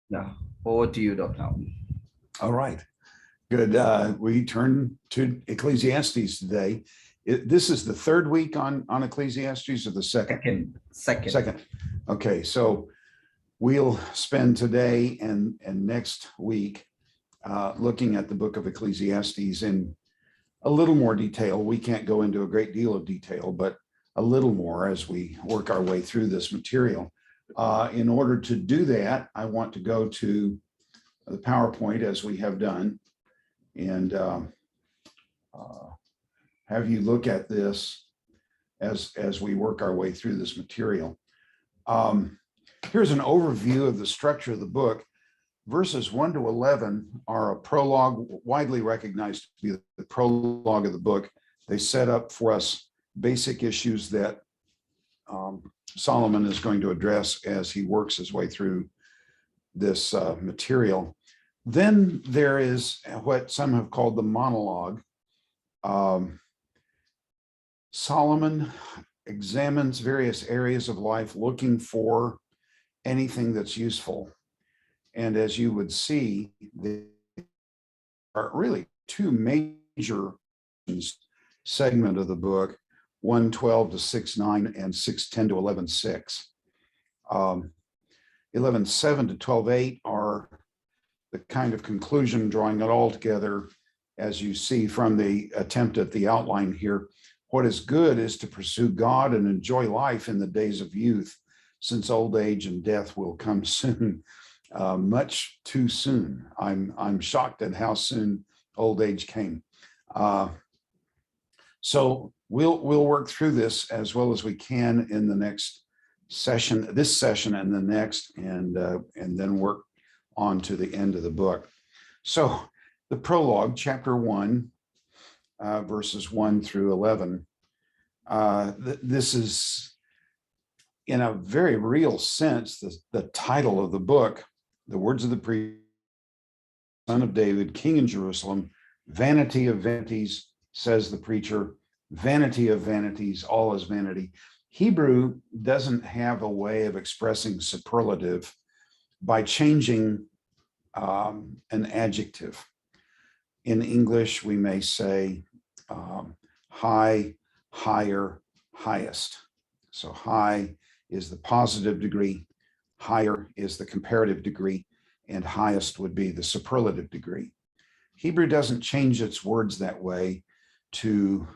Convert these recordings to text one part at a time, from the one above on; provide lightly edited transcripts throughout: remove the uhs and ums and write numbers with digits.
Yeah, over to you, Dr. Allman. All right, good. We turn to Ecclesiastes today. This is the third week on Ecclesiastes, or the second? Second. Okay, so we'll spend today and next week looking at the book of Ecclesiastes in a little more detail. We can't go into a great deal of detail, but a little more as we work our way through this material. In order to do that, I want to go to the PowerPoint, as we have done, and have you look at this as we work our way through this material. Here's an overview of the structure of the book. Verses 1 to 11 are a prologue, widely recognized to be the prologue of the book. They set up for us basic issues that Solomon is going to address as he works his way through this material. Then there is what some have called the monologue. Solomon examines various areas of life looking for anything that's useful. And as you would see, there are really two major segments of the book, 1:12 to 6:9 and 6:10 to 11:6. 11:7 to 12:8 are the kind of conclusion, drawing it all together, as you see from the attempt at the outline here. What is good is to pursue God and enjoy life in the days of youth, since old age and death will come soon. Much too soon. I'm shocked at how soon old age came. So we'll work through this as well as we can in the next session, this session and the next, and then work on to the end of the book. So the prologue, chapter 1, verses 1 through 11. This is, in a very real sense, the title of the book. The words of the priest, son of David, king in Jerusalem. Vanity of vanities, says the preacher. Vanity of vanities, all is vanity. Hebrew doesn't have a way of expressing superlative by changing an adjective. In English, we may say high, higher, highest. So high is the positive degree, higher is the comparative degree, and highest would be the superlative degree. Hebrew doesn't change its words that way to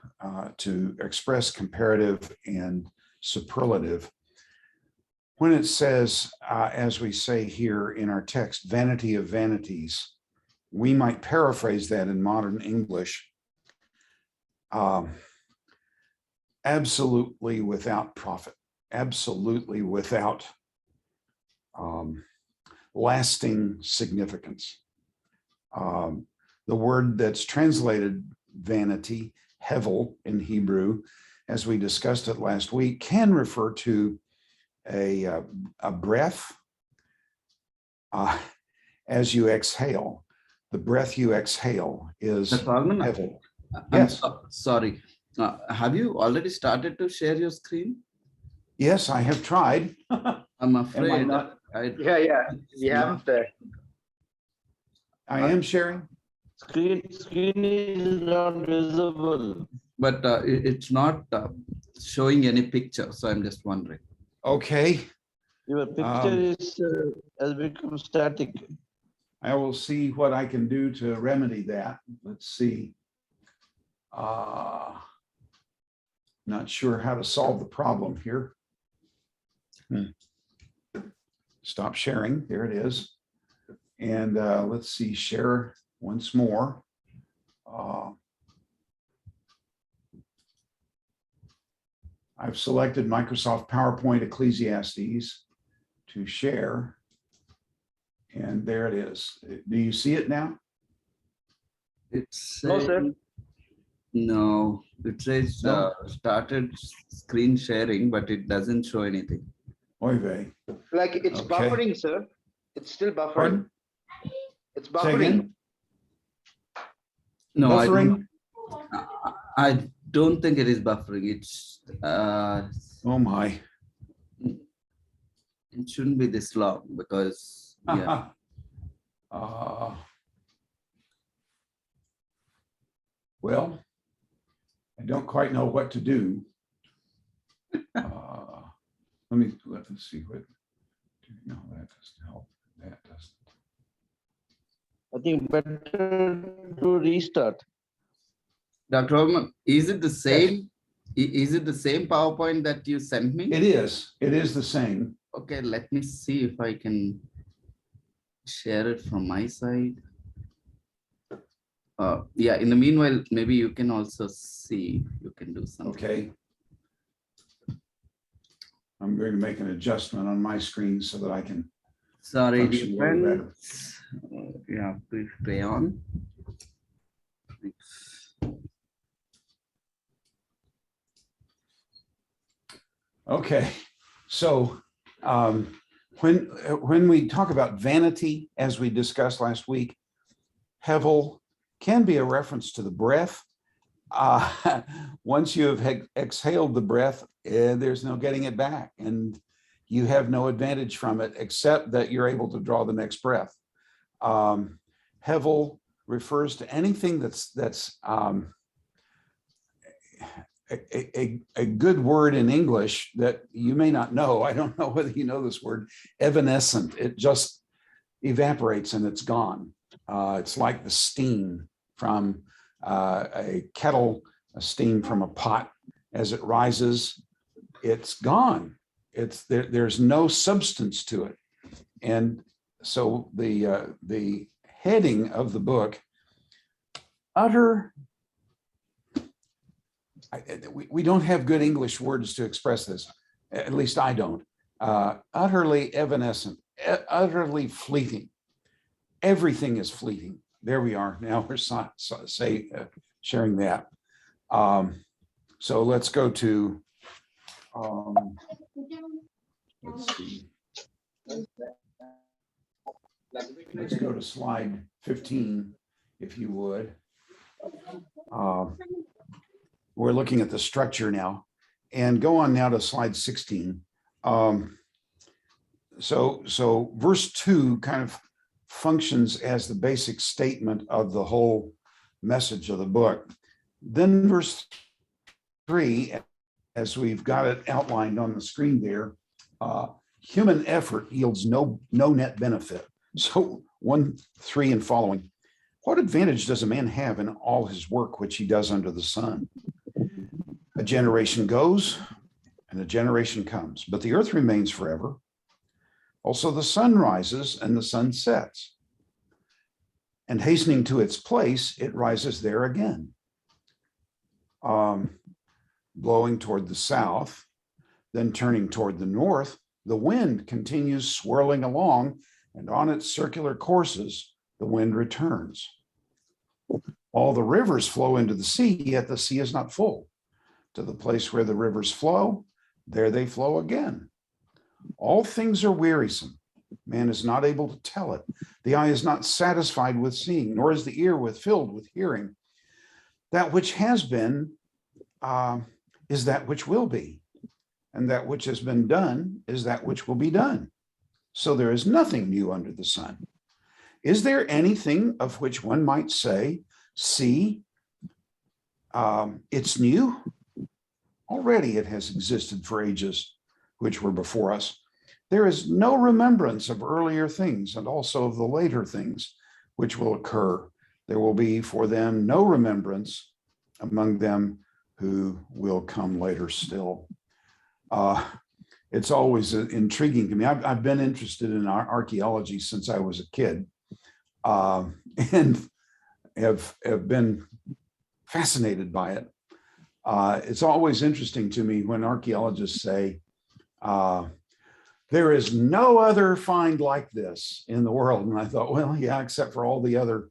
express comparative and superlative. When it says, as we say here in our text, vanity of vanities, we might paraphrase that in modern English, absolutely without profit, absolutely without lasting significance. The word that's translated vanity, hevel in Hebrew, as we discussed it last week, can refer to a breath as you exhale. The breath you exhale is hevel. Yes. Sorry. Have you already started to share your screen? Yes, I have tried. I'm afraid. Am I not? Yeah. We haven't. I am sharing. Screen is not visible. But it's not showing any picture. So I'm just wondering. Okay. Your picture has become static. I will see what I can do to remedy that. Let's see. Not sure how to solve the problem here. Stop sharing. There it is. And let's see, share once more. I've selected Microsoft PowerPoint Ecclesiastes to share. And there it is. Do you see it now? It's No, sir. No, it says started screen sharing, but it doesn't show anything. Oy vey. Like it's Okay. buffering, sir. It's still buffering. Pardon? It's Say buffering. again? No, Buffering? I don't think it is buffering. It's Oh my. it shouldn't be this long because yeah. Well, I don't quite know what to do. Let's see what. No, that doesn't help. That doesn't. I think better to restart. Dr. Allman, is it the same? Is it the same PowerPoint that you sent me? It is. It is the same. Okay, let me see if I can share it from my side. Yeah, in the meanwhile, maybe you can also see, you can do something. Okay. I'm going to make an adjustment on my screen so that I can. Sorry, function dear a little better. friends. You have to stay on. Okay, so when we talk about vanity, as we discussed last week, hevel can be a reference to the breath. Once you have exhaled the breath, there's no getting it back, and you have no advantage from it except that you're able to draw the next breath. Hevel refers to anything that's a good word in English that you may not know. I don't know whether you know this word, evanescent. It just evaporates and it's gone. It's like the steam from a kettle, a steam from a pot. As it rises, it's gone. There's no substance to it. And so the heading of the book, we don't have good English words to express this. At least I don't. Utterly evanescent, utterly fleeting. Everything is fleeting. There we are. Now we're sharing that. So let's go to, let's see. Let's go to slide 15, if you would. We're looking at the structure now, and go on now to slide 16. So verse 2 kind of functions as the basic statement of the whole message of the book. Then verse 3, as we've got it outlined on the screen there, human effort yields no net benefit. So 1, 3 and following. What advantage does a man have in all his work which he does under the sun? A generation goes and a generation comes, but the earth remains forever. Also the sun rises and the sun sets, and hastening to its place, it rises there again. Blowing toward the south, then turning toward the north, the wind continues swirling along, and on its circular courses, the wind returns. All the rivers flow into the sea, yet the sea is not full. To the place where the rivers flow, there they flow again. All things are wearisome. Man is not able to tell it. The eye is not satisfied with seeing, nor is the ear filled with hearing. That which has been is that which will be, and that which has been done is that which will be done. So there is nothing new under the sun. Is there anything of which one might say, see, it's new? Already it has existed for ages which were before us. There is no remembrance of earlier things, and also of the later things which will occur. There will be for them no remembrance among them who will come later still. It's always intriguing to me. I've been interested in archaeology since I was a kid, and have been fascinated by it. It's always interesting to me when archaeologists say, there is no other find like this in the world. And I thought, well, yeah, except for all the other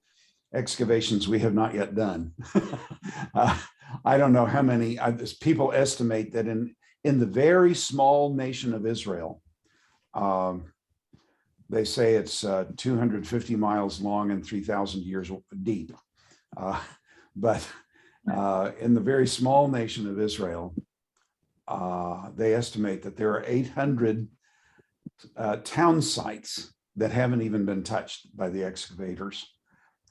excavations we have not yet done. I don't know how many people estimate that in the very small nation of Israel, they say it's 250 miles long and 3,000 years deep. But in the very small nation of Israel, they estimate that there are 800 town sites that haven't even been touched by the excavators.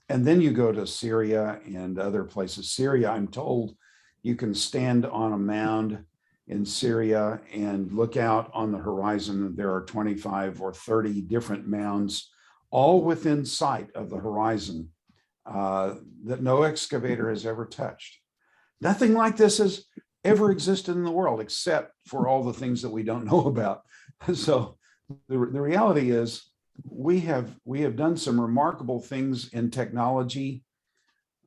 And then you go to Syria and other places. Syria, I'm told you can stand on a mound in Syria and look out on the horizon. There are 25 or 30 different mounds, all within sight of the horizon, that no excavator has ever touched. Nothing like this has ever existed in the world, except for all the things that we don't know about. So the reality is we have done some remarkable things in technology,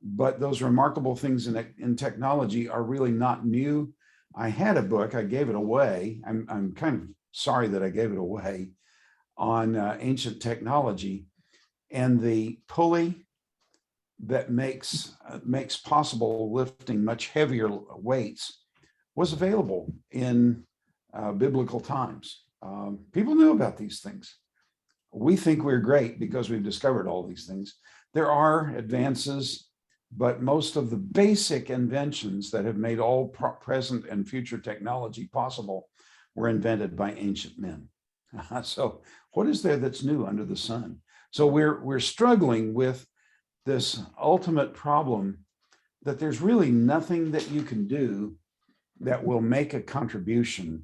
but those remarkable things in technology are really not new. I had a book, I gave it away. I'm kind of sorry that I gave it away, on ancient technology, and the pulley that makes possible lifting much heavier weights was available in biblical times. People knew about these things. We think we're great because we've discovered all these things. There are advances, but most of the basic inventions that have made all present and future technology possible were invented by ancient men. So what is there that's new under the sun? So we're struggling with this ultimate problem that there's really nothing that you can do that will make a contribution.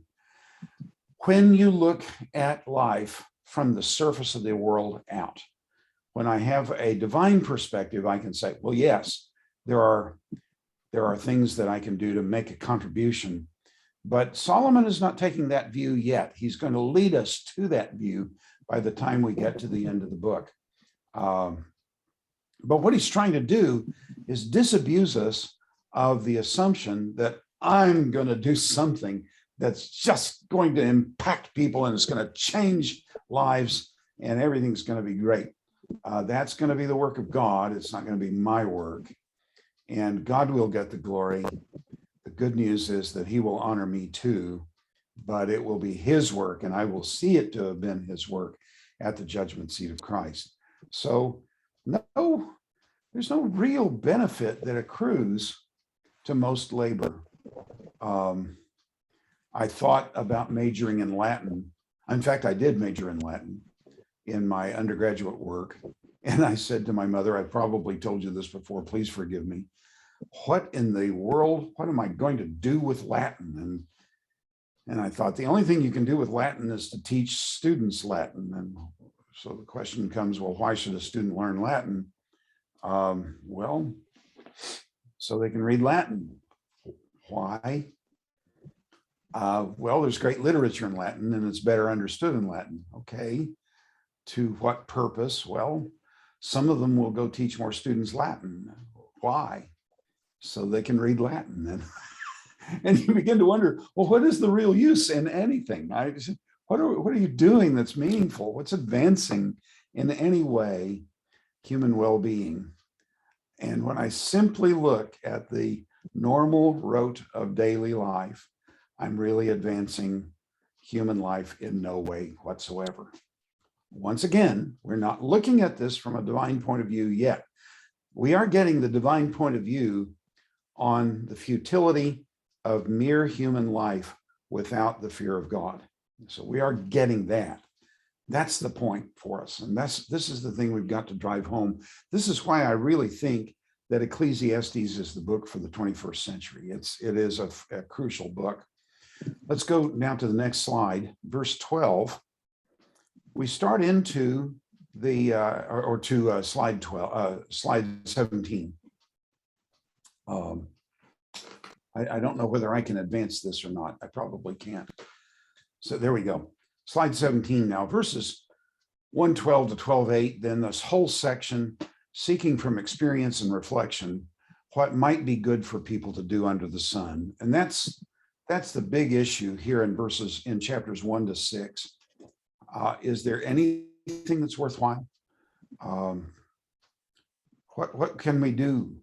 When you look at life from the surface of the world out, when I have a divine perspective, I can say, well, yes, there are things that I can do to make a contribution. But Solomon is not taking that view yet. He's going to lead us to that view by the time we get to the end of the book. But what he's trying to do is disabuse us of the assumption that I'm going to do something that's just going to impact people and it's going to change lives and everything's going to be great. That's going to be the work of God. It's not going to be my work. And God will get the glory. The good news is that he will honor me too, but it will be his work, and I will see it to have been his work at the judgment seat of Christ. So no, there's no real benefit that accrues to most labor. I thought about majoring in Latin. In fact, I did major in Latin in my undergraduate work. And I said to my mother, I probably told you this before, please forgive me. What in the world, what am I going to do with Latin? And I thought the only thing you can do with Latin is to teach students Latin. And so the question comes, well, why should a student learn Latin? Well, so they can read Latin. Why? Well, there's great literature in Latin and it's better understood in Latin. Okay. To what purpose? Well, some of them will go teach more students Latin. Why? So they can read Latin. And you begin to wonder, well, what is the real use in anything? What are you doing that's meaningful? What's advancing in any way human well-being? And when I simply look at the normal rote of daily life, I'm really advancing human life in no way whatsoever. Once again, we're not looking at this from a divine point of view yet. We are getting the divine point of view on the futility of mere human life without the fear of God. So we are getting that. That's the point for us. And this is the thing we've got to drive home. This is why I really think that Ecclesiastes is the book for the 21st century. It is a crucial book. Let's go now to the next slide, verse 12. We start into the slide 12, slide 17. I don't know whether I can advance this or not. I probably can't. So there we go. Slide 17 now, verses 1:12 to 12:8. Then this whole section, seeking from experience and reflection what might be good for people to do under the sun. And that's the big issue here in chapters 1 to 6. Is there anything that's worthwhile? What can we do?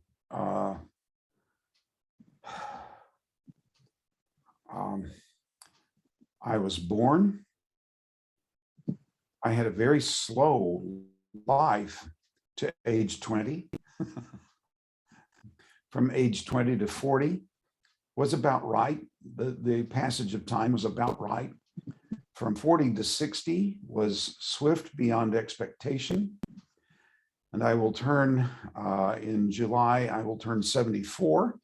I was born. I had a very slow life to age 20. From age 20 to 40 was about right. The passage of time was about right. from 40 to 60 was swift beyond expectation. And I will turn, in July, I will turn 74.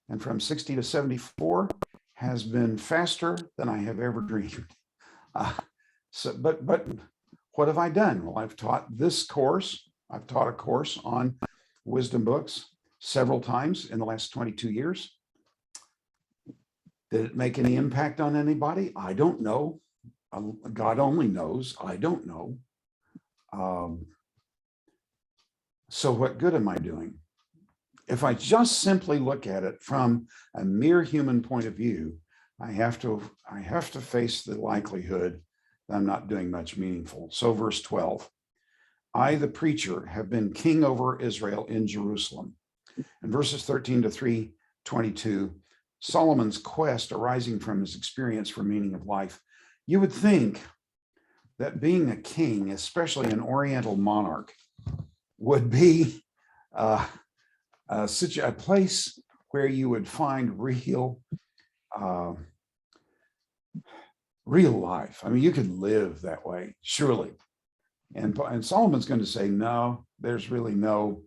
And from 60 to 74 has been faster than I have ever dreamed. But what have I done? Well, I've taught this course. I've taught a course on wisdom books several times in the last 22 years. Did it make any impact on anybody? I don't know. God only knows. I don't know. So what good am I doing? If I just simply look at it from a mere human point of view, I have to face the likelihood that I'm not doing much meaningful. So verse 12, I, the preacher, have been king over Israel in Jerusalem. And verses 13 to 3:22, Solomon's quest arising from his experience for meaning of life. You would think that being a king, especially an Oriental monarch, would be such a place where you would find real life. I mean, you could live that way, surely. And Solomon's going to say, no, there's really no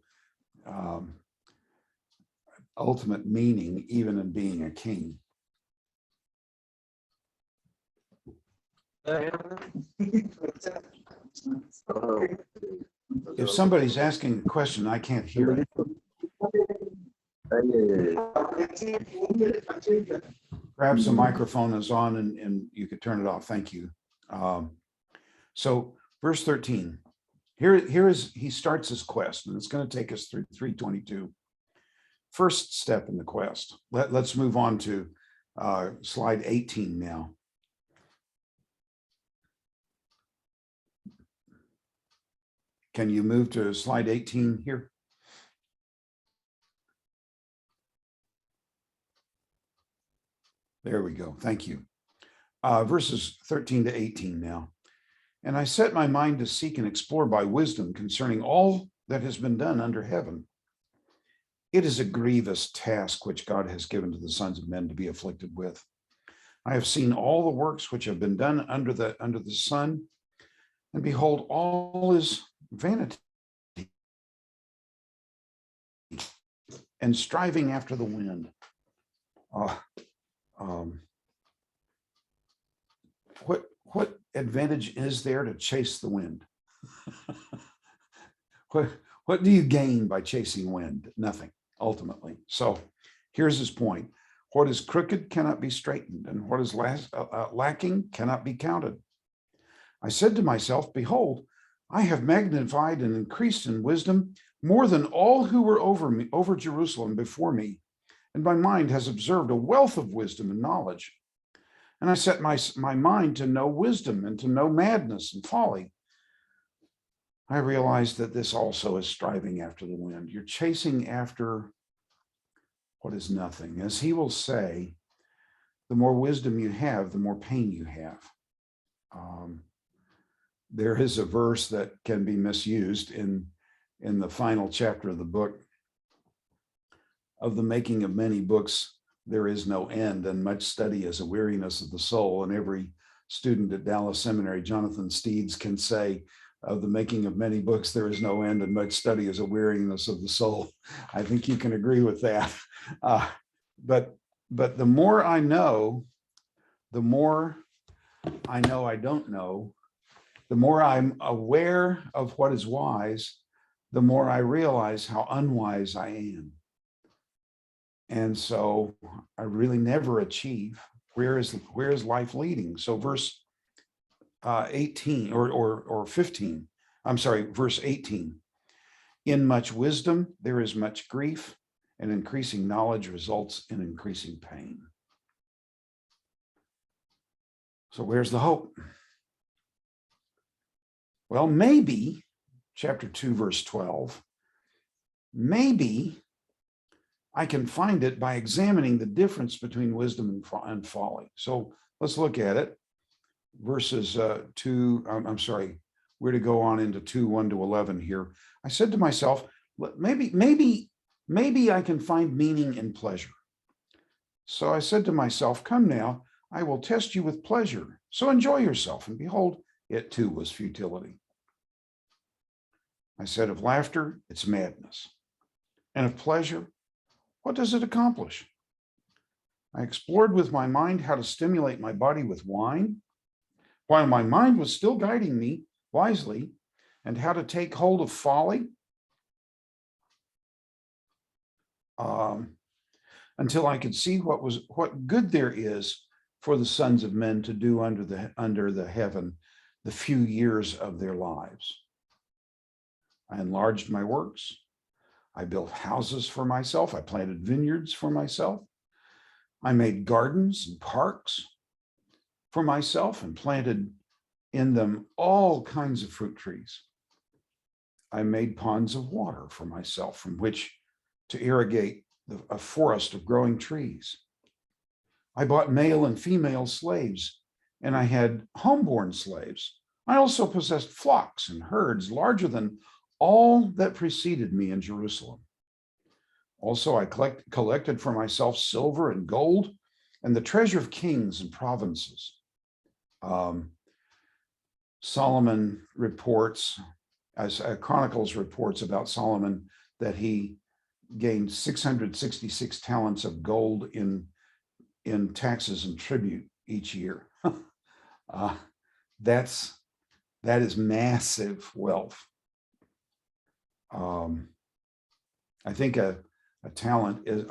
ultimate meaning even in being a king. If somebody's asking a question, I can't hear it. Perhaps the microphone is on and you could turn it off. Thank you. So verse 13, he starts his quest, and it's going to take us through 3:22. First step in the quest. Let's move on to slide 18 now. Can you move to slide 18 here? There we go. Thank you. Verses 13 to 18 now. And I set my mind to seek and explore by wisdom concerning all that has been done under heaven. It is a grievous task which God has given to the sons of men to be afflicted with. I have seen all the works which have been done under the sun, and behold, all is vanity and striving after the wind. What advantage is there to chase the wind? What do you gain by chasing wind? Nothing, ultimately. So here's his point. What is crooked cannot be straightened, and what is lacking cannot be counted. I said to myself, behold, I have magnified and increased in wisdom more than all who were over Jerusalem before me, and my mind has observed a wealth of wisdom and knowledge. And I set my mind to know wisdom and to know madness and folly. I realized that this also is striving after the wind. You're chasing after what is nothing. As he will say, the more wisdom you have, the more pain you have. There is a verse that can be misused in the final chapter of the book. Of the making of many books, there is no end, and much study is a weariness of the soul. And every student at Dallas Seminary, Jonathan Steeds, can say, of the making of many books, there is no end, and much study is a weariness of the soul. I think you can agree with that. But the more I know, the more I know I don't know, the more I'm aware of what is wise, the more I realize how unwise I am. And so I really never achieve. Where is life leading? So verse 18 or 15, I'm sorry, verse 18. In much wisdom, there is much grief, and increasing knowledge results in increasing pain. So where's the hope? Well, maybe, chapter 2, verse 12, maybe I can find it by examining the difference between wisdom and folly. So let's look at it. Verses we're to go on into 2:1 to 11 here. I said to myself, maybe I can find meaning in pleasure. So I said to myself, come now, I will test you with pleasure. So enjoy yourself. And behold, it too was futility. I said, of laughter, it's madness. And of pleasure, what does it accomplish? I explored with my mind how to stimulate my body with wine, while my mind was still guiding me wisely, and how to take hold of folly, until I could see what good there is for the sons of men to do under the heaven the few years of their lives. I enlarged my works. I built houses for myself. I planted vineyards for myself. I made gardens and parks for myself and planted in them all kinds of fruit trees. I made ponds of water for myself from which to irrigate a forest of growing trees. I bought male and female slaves, and I had homeborn slaves. I also possessed flocks and herds larger than all that preceded me in Jerusalem. Also, I collected for myself silver and gold and the treasure of kings and provinces. Solomon reports, as Chronicles reports about Solomon, that he gained 666 talents of gold in taxes and tribute each year. That is massive wealth. I think a talent is,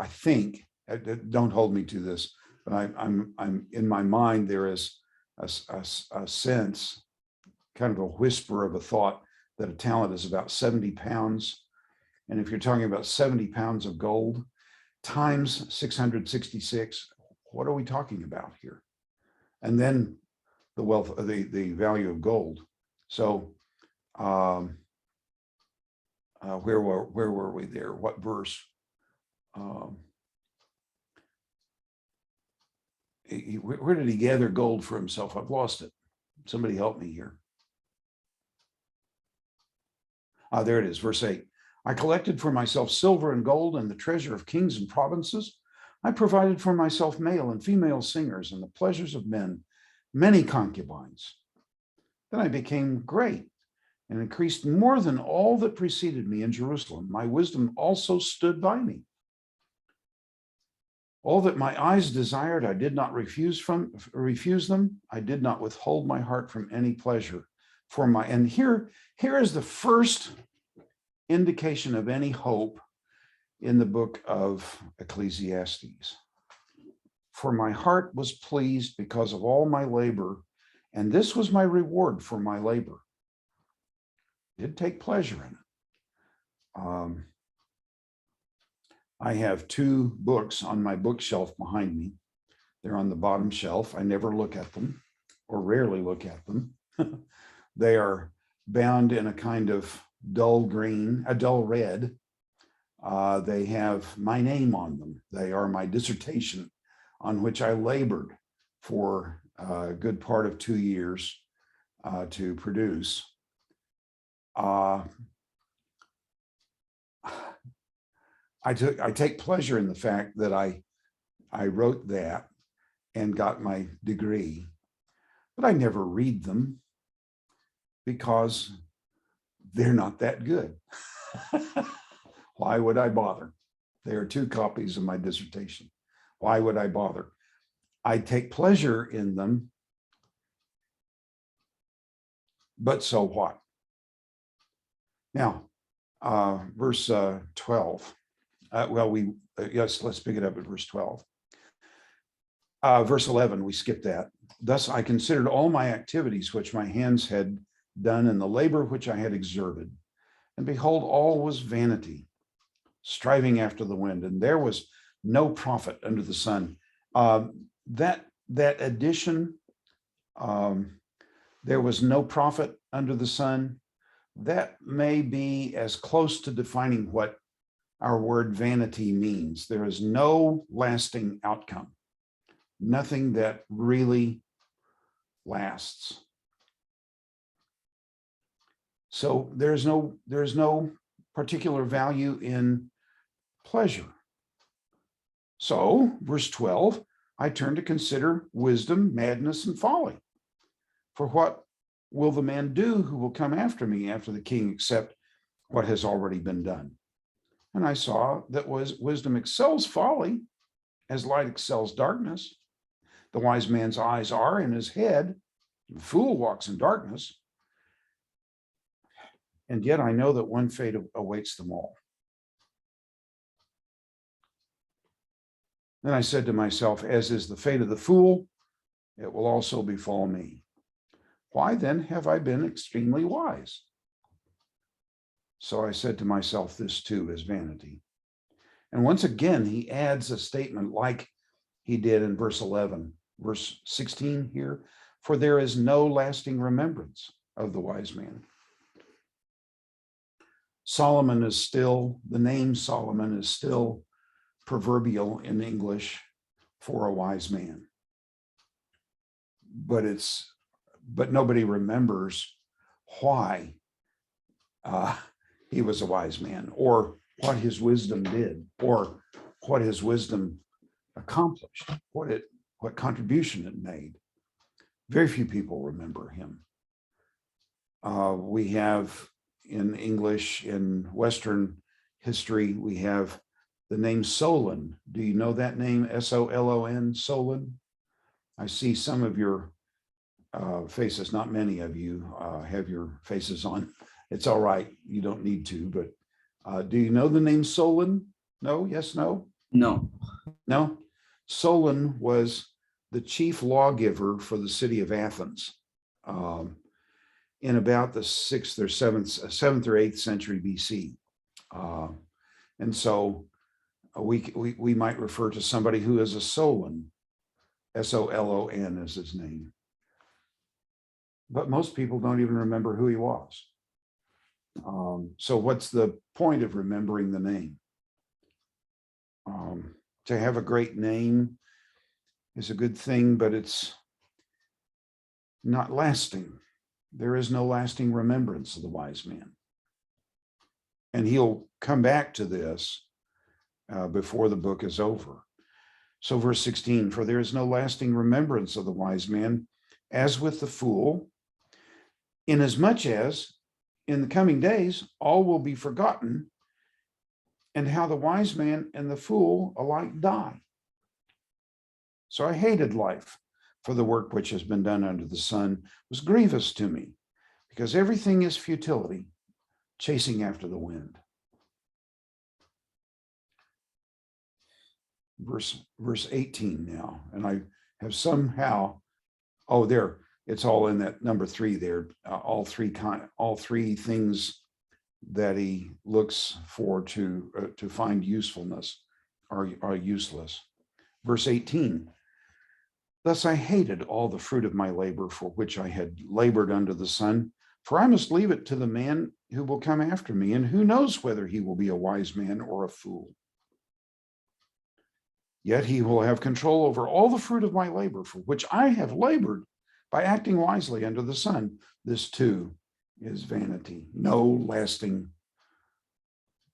don't hold me to this, but I'm in my mind, there is a sense, kind of a whisper of a thought that a talent is about 70 pounds. And if you're talking about 70 pounds of gold times 666, what are we talking about here? And then the wealth of the value of gold. So where were we there? What verse? Where did he gather gold for himself? I've lost it. Somebody help me here. There it is, verse 8. I collected for myself silver and gold and the treasure of kings and provinces. I provided for myself male and female singers and the pleasures of men, many concubines. Then I became great and increased more than all that preceded me in Jerusalem. My wisdom also stood by me. All that my eyes desired, I did not refuse them. I did not withhold my heart from any pleasure for my, and here is the first indication of any hope in the book of Ecclesiastes. For my heart was pleased because of all my labor, and this was my reward for my labor. I did take pleasure in it. I have two books on my bookshelf behind me. They're on the bottom shelf. I never look at them, or rarely look at them. They are bound in a kind of dull green, a dull red. They have my name on them. They are my dissertation on which I labored for a good part of 2 years to produce. I take pleasure in the fact that I wrote that and got my degree, but I never read them because they're not that good. Why would I bother? There are 2 copies of my dissertation. Why would I bother? I take pleasure in them, but so what? Now, verse 12. Yes, let's pick it up at verse 12. Verse 11, we skipped that. Thus I considered all my activities which my hands had done and the labor which I had exerted. And behold, all was vanity, striving after the wind, and there was no profit under the sun. That addition, there was no profit under the sun, that may be as close to defining what our word vanity means. There is no lasting outcome, nothing that really lasts. So there's no particular value in pleasure. So verse 12, I turn to consider wisdom, madness, and folly. For what will the man do who will come after me, after the king, except what has already been done? And I saw that wisdom excels folly, as light excels darkness. The wise man's eyes are in his head, the fool walks in darkness. And yet I know that one fate awaits them all. Then I said to myself, as is the fate of the fool, it will also befall me. Why then have I been extremely wise? So I said to myself, this too is vanity. And once again, he adds a statement like he did in verse 11, verse 16 here, for there is no lasting remembrance of the wise man. Solomon is still, the name Solomon is still proverbial in English for a wise man. But nobody remembers why he was a wise man, or what his wisdom did, or what his wisdom accomplished, what contribution it made. Very few people remember him. We have in English, in Western history, we have the name Solon. Do you know that name? S-O-L-O-N, Solon? I see some of your faces, not many of you have your faces on. It's all right, you don't need to, but do you know the name Solon? No, yes, no? No. No? Solon was the chief lawgiver for the city of Athens in about the 6th or 7th or 8th century BC. And so we might refer to somebody who is a Solon, S-O-L-O-N is his name. But most people don't even remember who he was. So what's the point of remembering the name? To have a great name is a good thing, but it's not lasting. There is no lasting remembrance of the wise man. And he'll come back to this before the book is over. So verse 16, for there is no lasting remembrance of the wise man, as with the fool, inasmuch as in the coming days all will be forgotten, and how the wise man and the fool alike die. So I hated life, for the work which has been done under the sun was grievous to me, because everything is futility, chasing after the wind. Verse 18 now, and I have somehow, oh, there, it's all in that number 3 there, all three things that he looks for to find usefulness are useless. Verse 18, thus I hated all the fruit of my labor for which I had labored under the sun, for I must leave it to the man who will come after me, and who knows whether he will be a wise man or a fool. Yet he will have control over all the fruit of my labor for which I have labored by acting wisely under the sun. This too is vanity, no lasting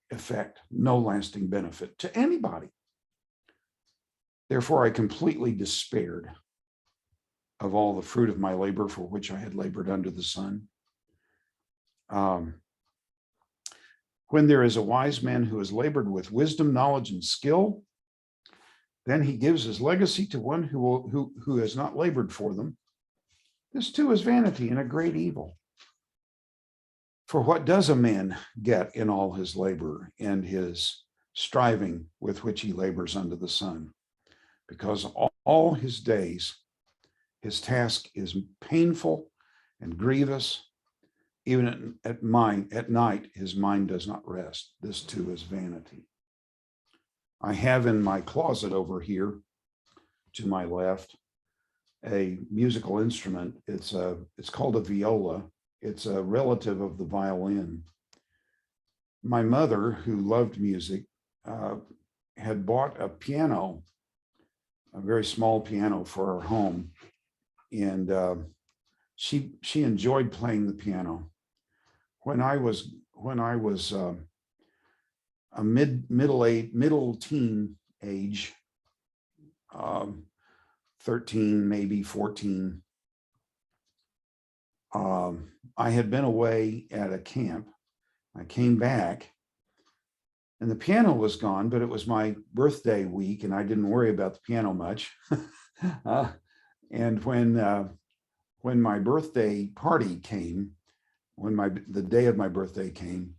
effect, no lasting benefit to anybody. Therefore, I completely despaired of all the fruit of my labor for which I had labored under the sun. When there is a wise man who has labored with wisdom, knowledge, and skill, then he gives his legacy to one who has not labored for them. This too is vanity and a great evil. For what does a man get in all his labor and his striving with which he labors under the sun? Because all his days, his task is painful and grievous. Even at night, his mind does not rest. This too is vanity. I have in my closet over here to my left a musical instrument. It's called a viola. It's a relative of the violin. My mother, who loved music, had bought a piano, a very small piano for our home, and she enjoyed playing the piano. When I was a middle teen age, 13, maybe 14. I had been away at a camp. I came back and the piano was gone, but it was my birthday week and I didn't worry about the piano much. And when my birthday party came, the day of my birthday came,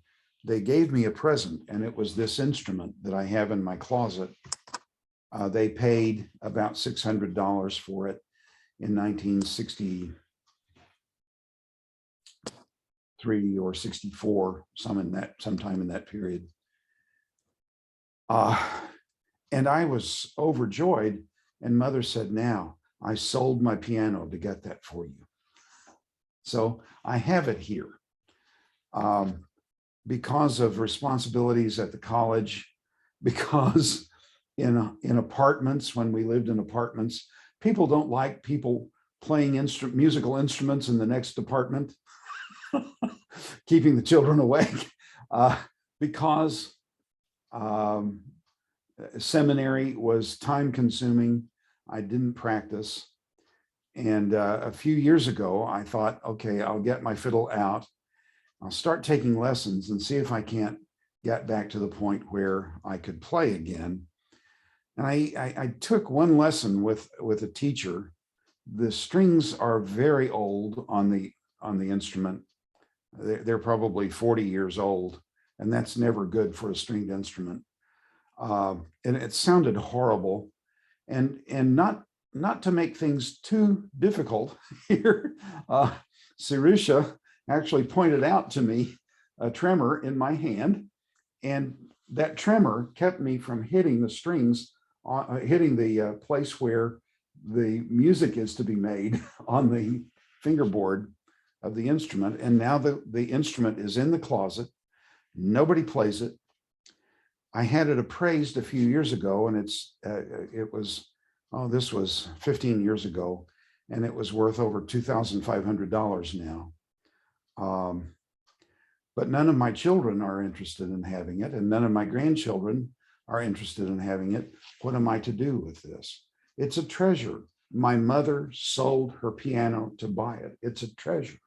they gave me a present, and it was this instrument that I have in my closet. They paid about $600 for it in 1963 or 64, sometime in that period. And I was overjoyed, and Mother said, "Now, I sold my piano to get that for you." So I have it here. Because of responsibilities at the college, because in apartments, when we lived in apartments, people don't like people playing musical instruments in the next apartment, keeping the children awake, because seminary was time consuming. I didn't practice. And a few years ago, I thought, okay, I'll get my fiddle out. I'll start taking lessons and see if I can't get back to the point where I could play again. And I took one lesson with a teacher. The strings are very old on the instrument. They're probably 40 years old, and that's never good for a stringed instrument. And it sounded horrible. And not to make things too difficult here, Sirusha actually pointed out to me a tremor in my hand, and that tremor kept me from hitting the strings, hitting the place where the music is to be made on the fingerboard of the instrument. And now the instrument is in the closet. Nobody plays it. I had it appraised a few years ago, and this was 15 years ago, and it was worth over $2,500 now. But none of my children are interested in having it, and none of my grandchildren are interested in having it. What am I to do with this? It's a treasure. My mother sold her piano to buy it. It's a treasure.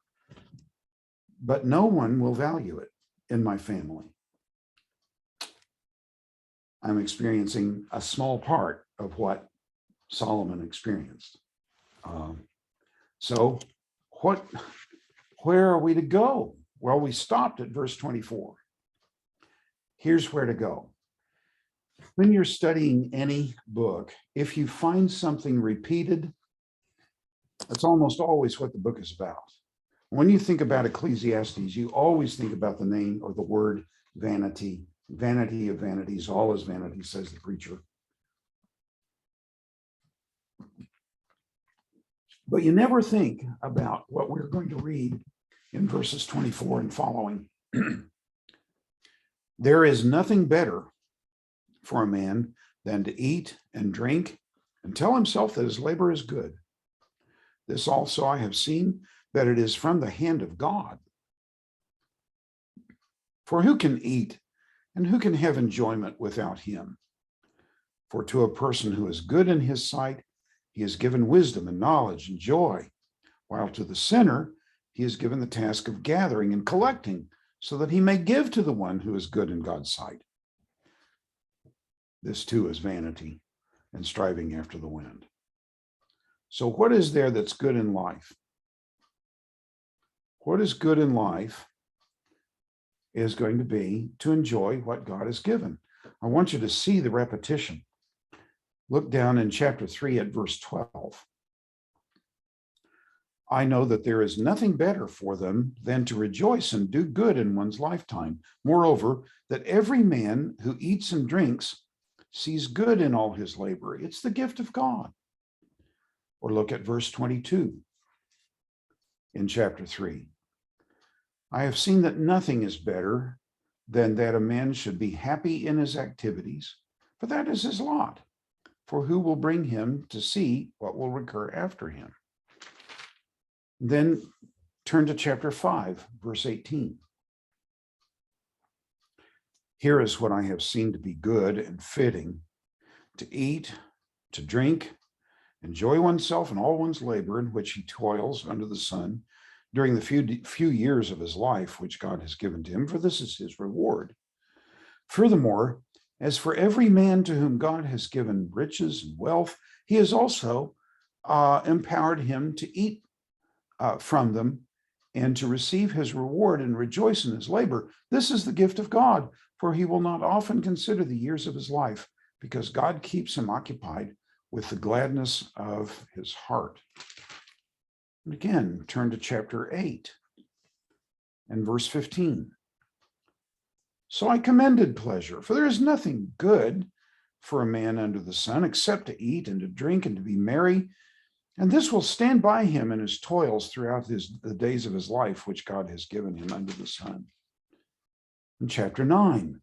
But no one will value it in my family. I'm experiencing a small part of what Solomon experienced. So where are we to go? Well, we stopped at verse 24. Here's where to go. When you're studying any book, if you find something repeated, that's almost always what the book is about. When you think about Ecclesiastes, you always think about the name or the word vanity. Vanity of vanities, all is vanity, says the preacher. But you never think about what we're going to read in verses 24 and following. There is nothing better for a man than to eat and drink and tell himself that his labor is good. This also I have seen, that it is from the hand of God. For who can eat and who can have enjoyment without him? For to a person who is good in his sight, he has given wisdom and knowledge and joy, while to the sinner, he has given the task of gathering and collecting, so that he may give to the one who is good in God's sight. This too is vanity and striving after the wind. So what is there that's good in life? What is good in life is going to be to enjoy what God has given. I want you to see the repetition. Look down in chapter 3 at verse 12. I know that there is nothing better for them than to rejoice and do good in one's lifetime. Moreover, that every man who eats and drinks sees good in all his labor. It's the gift of God. Or look at verse 22 in chapter 3. I have seen that nothing is better than that a man should be happy in his activities, for that is his lot. For who will bring him to see what will recur after him? Then turn to chapter 5, verse 18. Here is what I have seen to be good and fitting: to eat, to drink, Enjoy oneself in all one's labor in which he toils under the sun during the few years of his life which God has given to him, for this is his reward. Furthermore, as for every man to whom God has given riches and wealth, he has also empowered him to eat from them and to receive his reward and rejoice in his labor. This is the gift of God, for he will not often consider the years of his life, because God keeps him occupied with the gladness of his heart. And again, turn to chapter 8 and verse 15. So I commended pleasure, for there is nothing good for a man under the sun except to eat and to drink and to be merry. And this will stand by him in his toils throughout the days of his life, which God has given him under the sun. In chapter 9,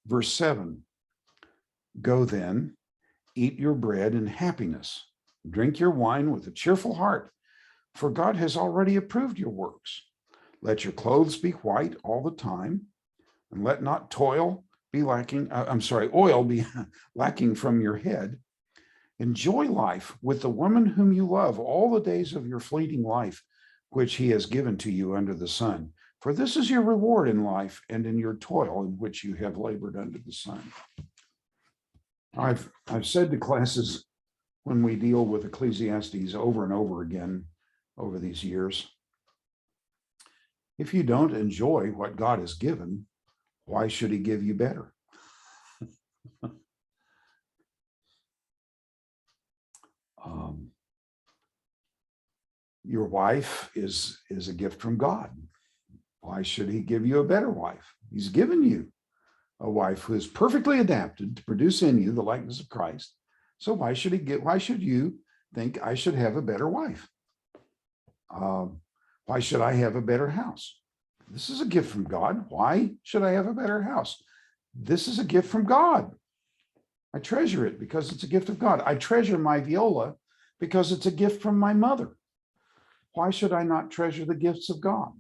verse 7, go then, eat your bread in happiness, drink your wine with a cheerful heart, for God has already approved your works. Let your clothes be white all the time, and let not oil be lacking from your head. Enjoy life with the woman whom you love all the days of your fleeting life, which he has given to you under the sun. For this is your reward in life and in your toil in which you have labored under the sun. I've said to classes when we deal with Ecclesiastes over and over again over these years, if you don't enjoy what God has given, why should he give you better? Your wife is a gift from God. Why should he give you a better wife? He's given you a wife who is perfectly adapted to produce in you the likeness of Christ. So why should you think I should have a better wife? Why should I have a better house? This is a gift from God. Why should I have a better house? This is a gift from God. I treasure it because it's a gift of God. I treasure my viola because it's a gift from my mother. Why should I not treasure the gifts of God?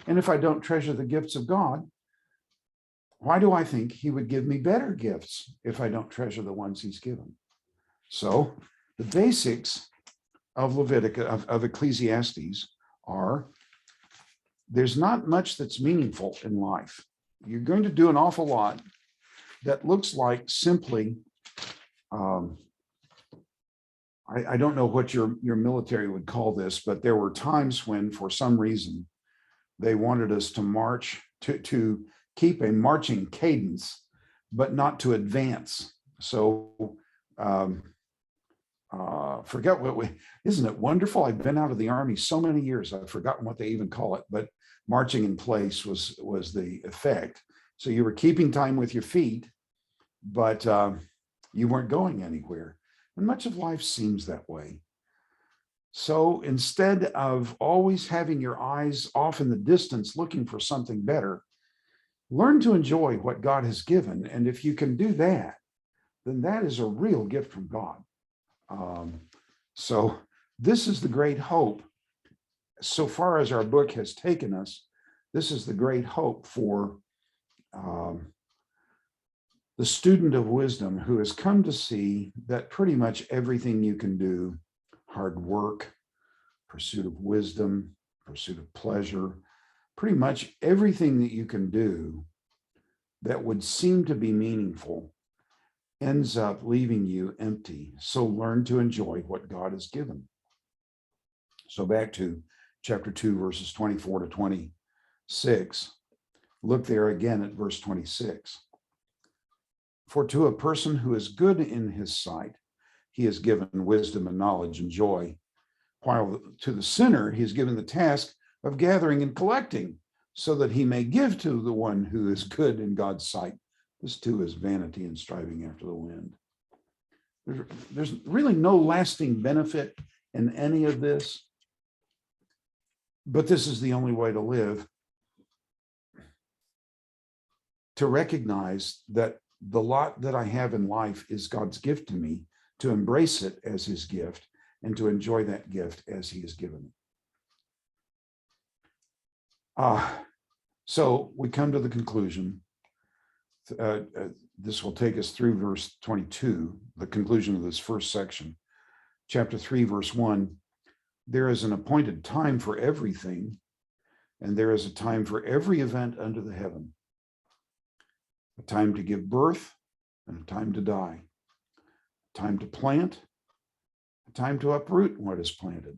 And if I don't treasure the gifts of God, why do I think he would give me better gifts if I don't treasure the ones he's given? So the basics of Levitica, of Ecclesiastes are, there's not much that's meaningful in life. You're going to do an awful lot that looks like simply, I don't know what your military would call this, but there were times when, for some reason, they wanted us to march, to keep a marching cadence, but not to advance. So forget isn't it wonderful? I've been out of the Army so many years, I've forgotten what they even call it, but marching in place was the effect. So you were keeping time with your feet, but you weren't going anywhere. And much of life seems that way. So instead of always having your eyes off in the distance looking for something better, learn to enjoy what God has given. And if you can do that, then that is a real gift from God. So this is the great hope. So far as our book has taken us, this is the great hope for the student of wisdom who has come to see that pretty much everything you can do, hard work, pursuit of wisdom, pursuit of pleasure, pretty much everything that you can do that would seem to be meaningful ends up leaving you empty. So learn to enjoy what God has given. So back to chapter 2, verses 24 to 26. Look there again at verse 26. For to a person who is good in his sight, he has given wisdom and knowledge and joy, while to the sinner, he has given the task of gathering and collecting, so that he may give to the one who is good in God's sight. This too is vanity and striving after the wind. There's really no lasting benefit in any of this, but this is the only way to live. To recognize that the lot that I have in life is God's gift to me, to embrace it as his gift and to enjoy that gift as he has given it. So we come to the conclusion This will take us through verse 22, the conclusion of this first section. Chapter 3, verse 1, there is an appointed time for everything, and there is a time for every event under the heaven. A time to give birth and a time to die. A time to plant, a time to uproot what is planted.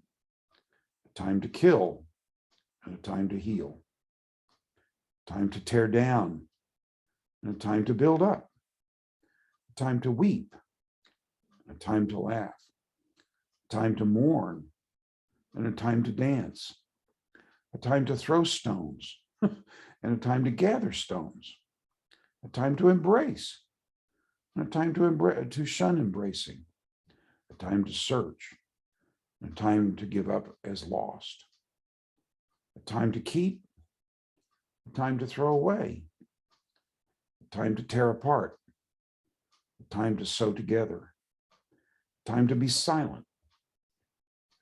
A time to kill and a time to heal. A time to tear down and a time to build up. A time to weep, a time to laugh. A time to mourn and a time to dance. A time to throw stones and a time to gather stones. A time to embrace, and a time to shun embracing, a time to search, and a time to give up as lost, a time to keep, a time to throw away, a time to tear apart, a time to sew together, a time to be silent,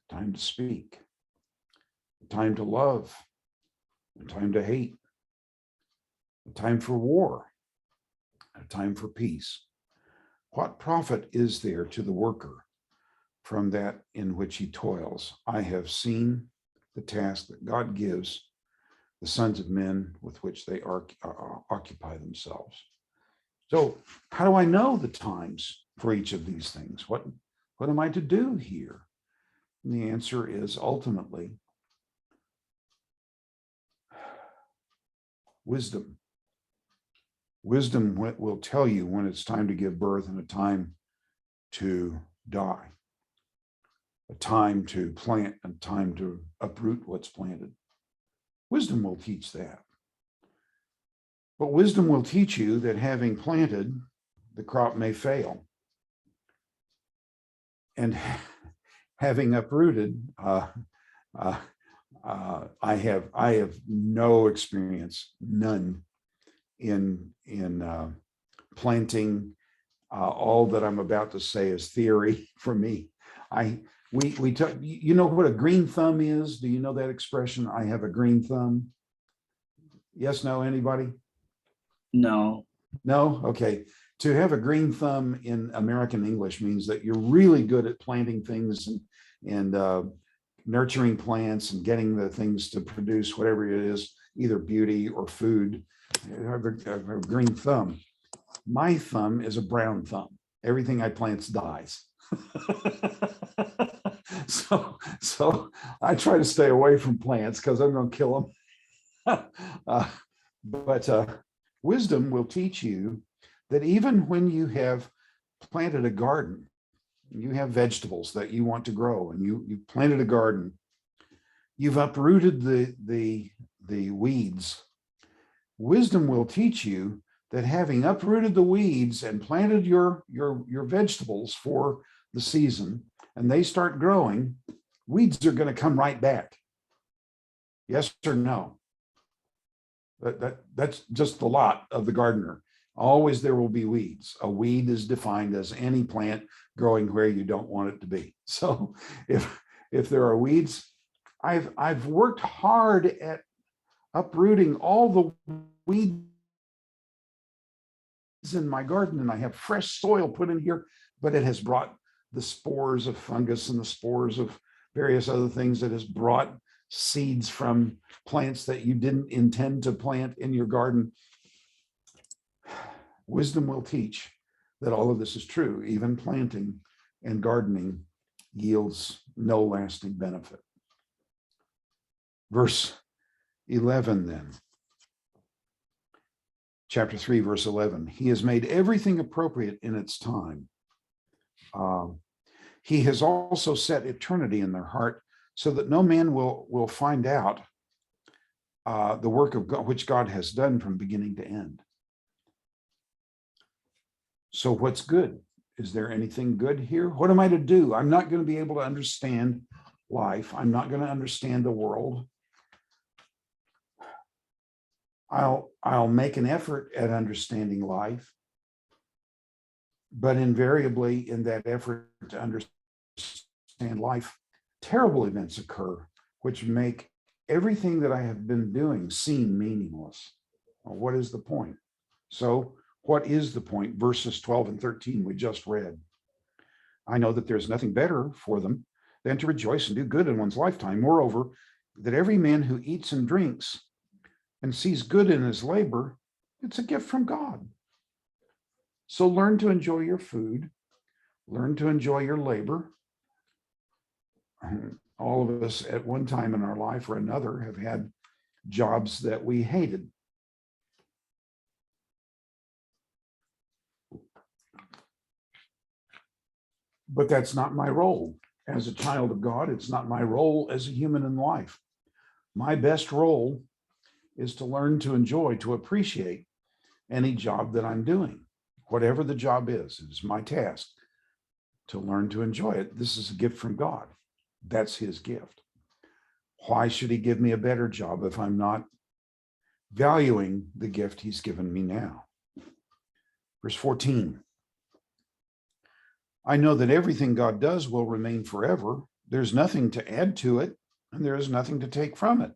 a time to speak, a time to love, a time to hate, a time for war, a time for peace. What profit is there to the worker from that in which he toils? I have seen the task that God gives the sons of men with which they occupy themselves. So how do I know the times for each of these things? What am I to do here? And the answer is ultimately wisdom. Wisdom will tell you when it's time to give birth and a time to die, a time to plant and time to uproot what's planted. Wisdom will teach that. But wisdom will teach you that having planted, the crop may fail. And having uprooted, I have no experience, none, in planting. All that I'm about to say is theory for me. We talk, you know what a green thumb is? Do you know that expression? I have a green thumb. Yes, no, anybody? No. No? Okay. To have a green thumb in American English means that you're really good at planting things and nurturing plants and getting the things to produce whatever it is, either beauty or food. I have a green thumb. My thumb is a brown thumb. Everything I plant dies. So I try to stay away from plants because I'm going to kill them. But wisdom will teach you that even when you have planted a garden, you have vegetables that you want to grow, and you planted a garden, you've uprooted the weeds. Wisdom will teach you that having uprooted the weeds and planted your vegetables for the season, and they start growing, weeds are going to come right back. Yes or no? That's just the lot of the gardener. Always there will be weeds. A weed is defined as any plant growing where you don't want it to be. So if there are weeds, I've worked hard at uprooting all the weeds in my garden, and I have fresh soil put in here, but it has brought the spores of fungus and the spores of various other things that has brought seeds from plants that you didn't intend to plant in your garden. Wisdom will teach that all of this is true. Even planting and gardening yields no lasting benefit. Verse 11 then. Chapter 3, verse 11. He has made everything appropriate in its time. He has also set eternity in their heart so that no man will find out the work of God, which God has done from beginning to end. So what's good? Is there anything good here? What am I to do? I'm not going to be able to understand life. I'm not going to understand the world. I'll make an effort at understanding life, but invariably in that effort to understand life, terrible events occur which make everything that I have been doing seem meaningless. Well, what is the point? So What is the point? Verses 12 and 13 we just read. I know that there's nothing better for them than to rejoice and do good in one's lifetime. Moreover, that every man who eats and drinks and sees good in his labor, it's a gift from God. So learn to enjoy your food, learn to enjoy your labor. All of us at one time in our life or another have had jobs that we hated. But that's not my role as a child of God. It's not my role as a human in life. My best role is to learn to enjoy, to appreciate any job that I'm doing. Whatever the job is, it is my task to learn to enjoy it. This is a gift from God. That's his gift. Why should he give me a better job if I'm not valuing the gift he's given me now? Verse 14. I know that everything God does will remain forever. There's nothing to add to it, and there is nothing to take from it.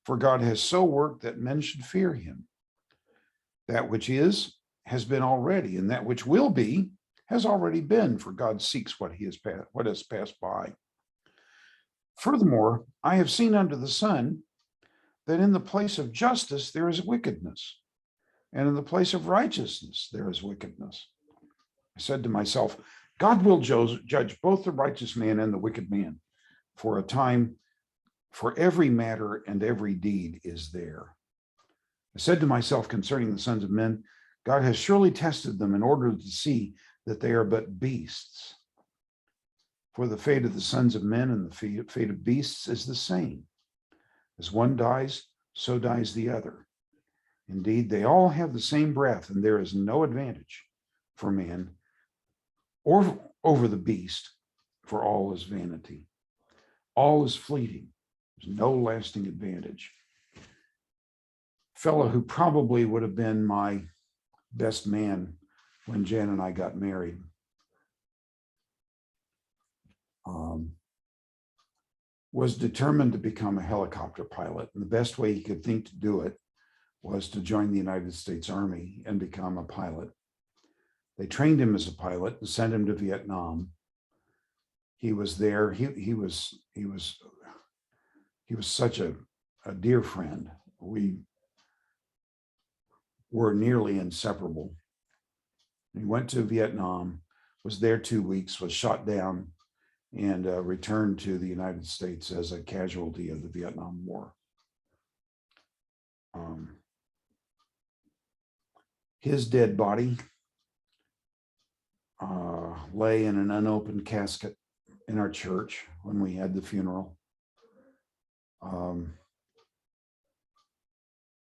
For God has so worked that men should fear him. That which is has been already, and that which will be has already been, for God seeks what has passed by. Furthermore, I have seen under the sun that in the place of justice there is wickedness, and in the place of righteousness there is wickedness. I said to myself, God will judge both the righteous man and the wicked man. For a time, for every matter and every deed is there. I said to myself concerning the sons of men, God has surely tested them in order to see that they are but beasts. For the fate of the sons of men and the fate of beasts is the same. As one dies, so dies the other. Indeed, they all have the same breath, and there is no advantage for man or over the beast, for all is vanity. All is fleeting. There's no lasting advantage. Fellow who probably would have been my best man when Jan and I got married. Was determined to become a helicopter pilot. And the best way he could think to do it was to join the United States Army and become a pilot. They trained him as a pilot and sent him to Vietnam. He was there. He was such a dear friend. We were nearly inseparable. He went to Vietnam, was there 2 weeks, was shot down, and returned to the United States as a casualty of the Vietnam War. His dead body lay in an unopened casket in our church when we had the funeral.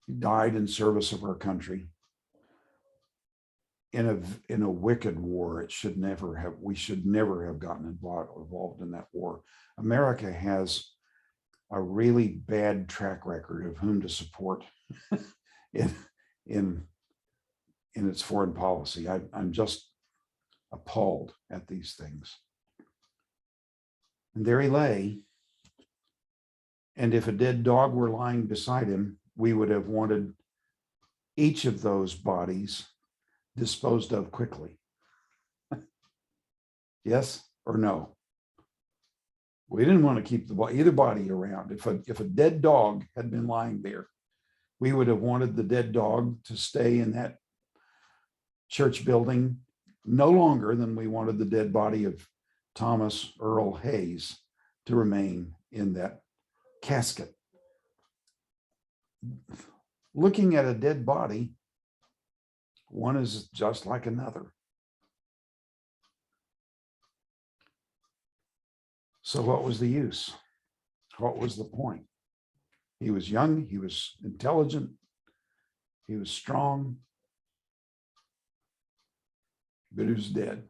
He died in service of our country in a wicked war. We should never have gotten involved in that war. America has a really bad track record of whom to support in its foreign policy. I'm just appalled at these things. And there he lay. And if a dead dog were lying beside him, we would have wanted each of those bodies disposed of quickly. Yes or no? We didn't want to keep either body around. If a dead dog had been lying there, we would have wanted the dead dog to stay in that church building no longer than we wanted the dead body of Thomas Earl Hayes to remain in that casket. Looking at a dead body, one is just like another. So what was the use? What was the point? He was young, he was intelligent, he was strong, but he was dead.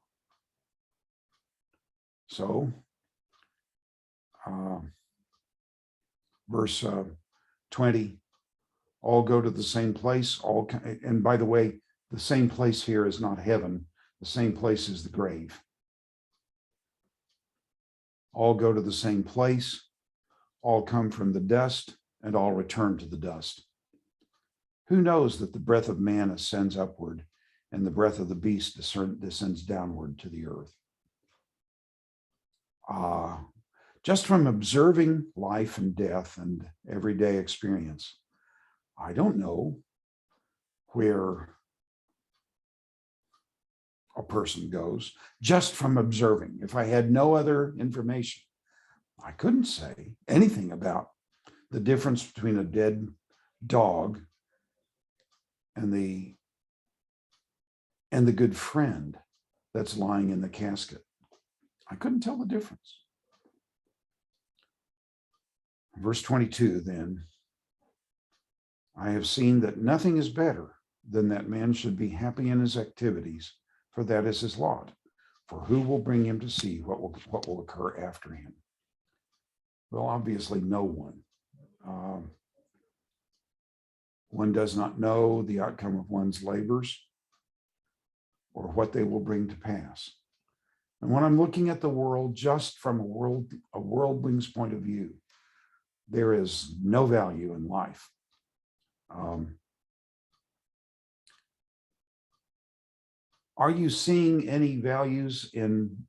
So, verse 20, all go to the same place. And by the way, the same place here is not heaven. The same place is the grave. All go to the same place. All come from the dust, and all return to the dust. Who knows that the breath of man ascends upward and the breath of the beast descends downward to the earth. Just from observing life and death and everyday experience, I don't know where a person goes just from observing. If I had no other information, I couldn't say anything about the difference between a dead dog and the good friend that's lying in the casket. I couldn't tell the difference. Verse 22, then, I have seen that nothing is better than that man should be happy in his activities, for that is his lot. For who will bring him to see what will occur after him? Well, obviously, no one. One does not know the outcome of one's labors or what they will bring to pass. And when I'm looking at the world just from a worldling's point of view, there is no value in life. Are you seeing any values in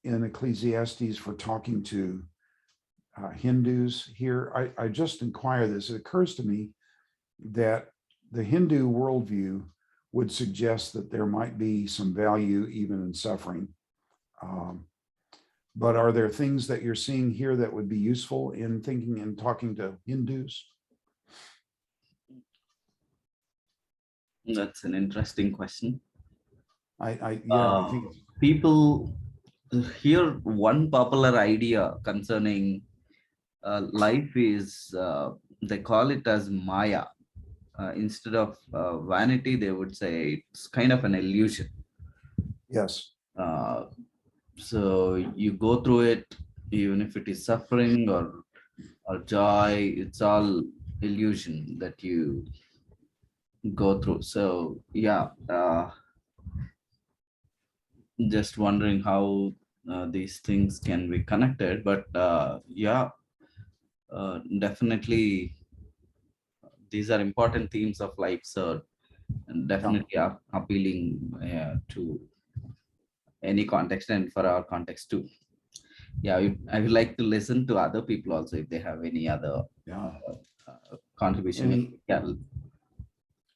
Ecclesiastes for talking to Hindus here? I just inquire this. It occurs to me that the Hindu worldview would suggest that there might be some value even in suffering. But are there things that you're seeing here that would be useful in thinking and talking to Hindus? That's an interesting question. I think People hear one popular idea concerning life is they call it as Maya. Instead of vanity, they would say it's kind of an illusion. yes. So you go through it, even if it is suffering or joy, it's all illusion that you go through. So yeah, just wondering how these things can be connected, but definitely these are important themes of life, so definitely are appealing to any context and for our context too. Yeah, I would like to listen to other people also if they have any other contribution.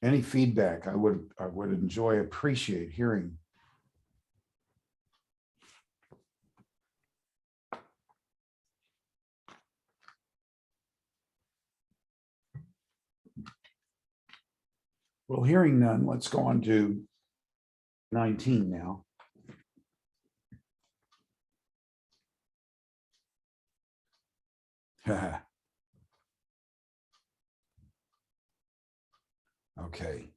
Any feedback I would appreciate hearing. Well, hearing none, let's go on to 19 now. Okay.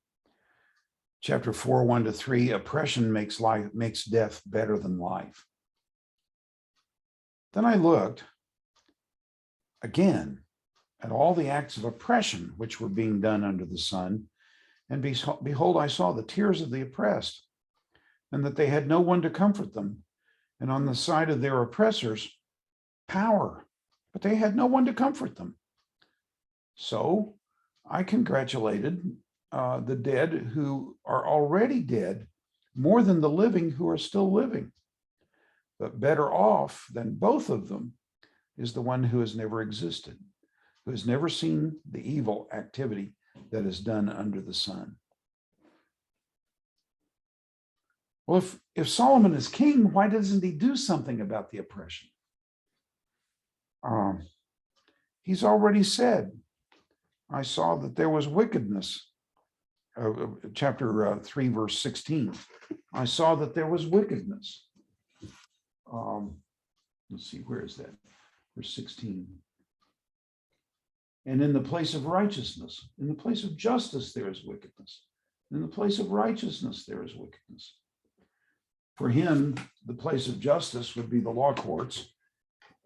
Chapter 4, 1-3, oppression makes death better than life. Then I looked again at all the acts of oppression which were being done under the sun, and behold, I saw the tears of the oppressed, and that they had no one to comfort them, and on the side of their oppressors, power, but they had no one to comfort them. So I congratulated the dead who are already dead more than the living who are still living. But better off than both of them is the one who has never existed, who has never seen the evil activity that is done under the sun. Well, if Solomon is king, why doesn't he do something about the oppression? He's already said, I saw that there was wickedness. Chapter 3, verse 16. I saw that there was wickedness. Let's see, where is that? Verse 16. And in the place of righteousness, in the place of justice, there is wickedness. In the place of righteousness, there is wickedness. For him, the place of justice would be the law courts,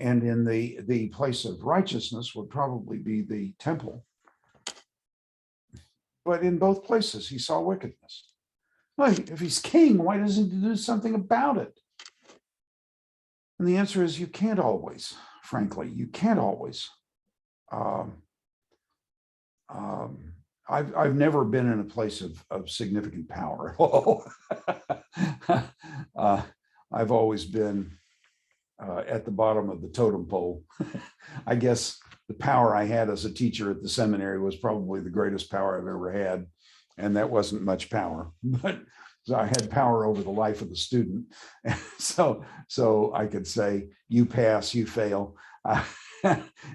and in the place of righteousness would probably be the temple. But in both places, he saw wickedness. Well, if he's king, why doesn't he do something about it? And the answer is you can't always, frankly, you can't always I've never been in a place of significant power at all. I've always been at the bottom of the totem pole. I guess the power I had as a teacher at the seminary was probably the greatest power I've ever had, and that wasn't much power, but so I had power over the life of the student. So I could say, you pass, you fail,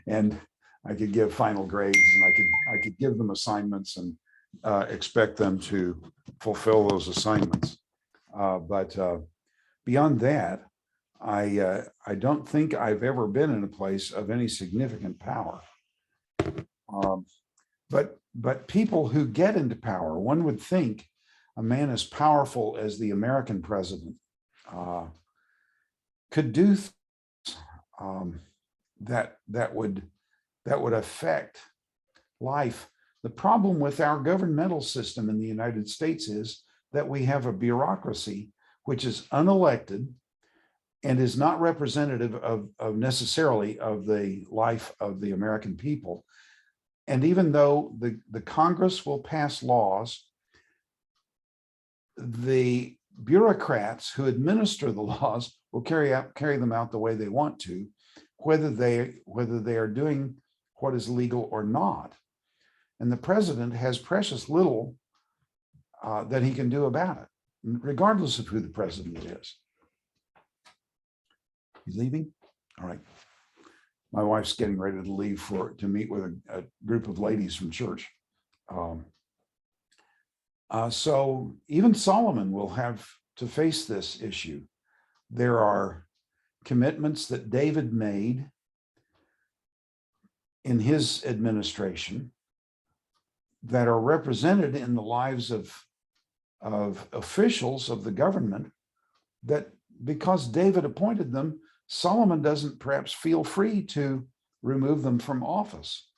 and I could give final grades, and I could give them assignments and expect them to fulfill those assignments. But beyond that, I don't think I've ever been in a place of any significant power. But people who get into power, one would think a man as powerful as the American president could do that would affect life. The problem with our governmental system in the United States is that we have a bureaucracy which is unelected and is not representative of necessarily of the life of the American people. And even though the Congress will pass laws, the bureaucrats who administer the laws will carry them out the way they want to, whether they are doing what is legal or not. And the president has precious little that he can do about it, regardless of who the president is. He's leaving? All right. My wife's getting ready to leave to meet with a group of ladies from church. So even Solomon will have to face this issue. There are commitments that David made in his administration that are represented in the lives of officials of the government, that because David appointed them, Solomon doesn't perhaps feel free to remove them from office.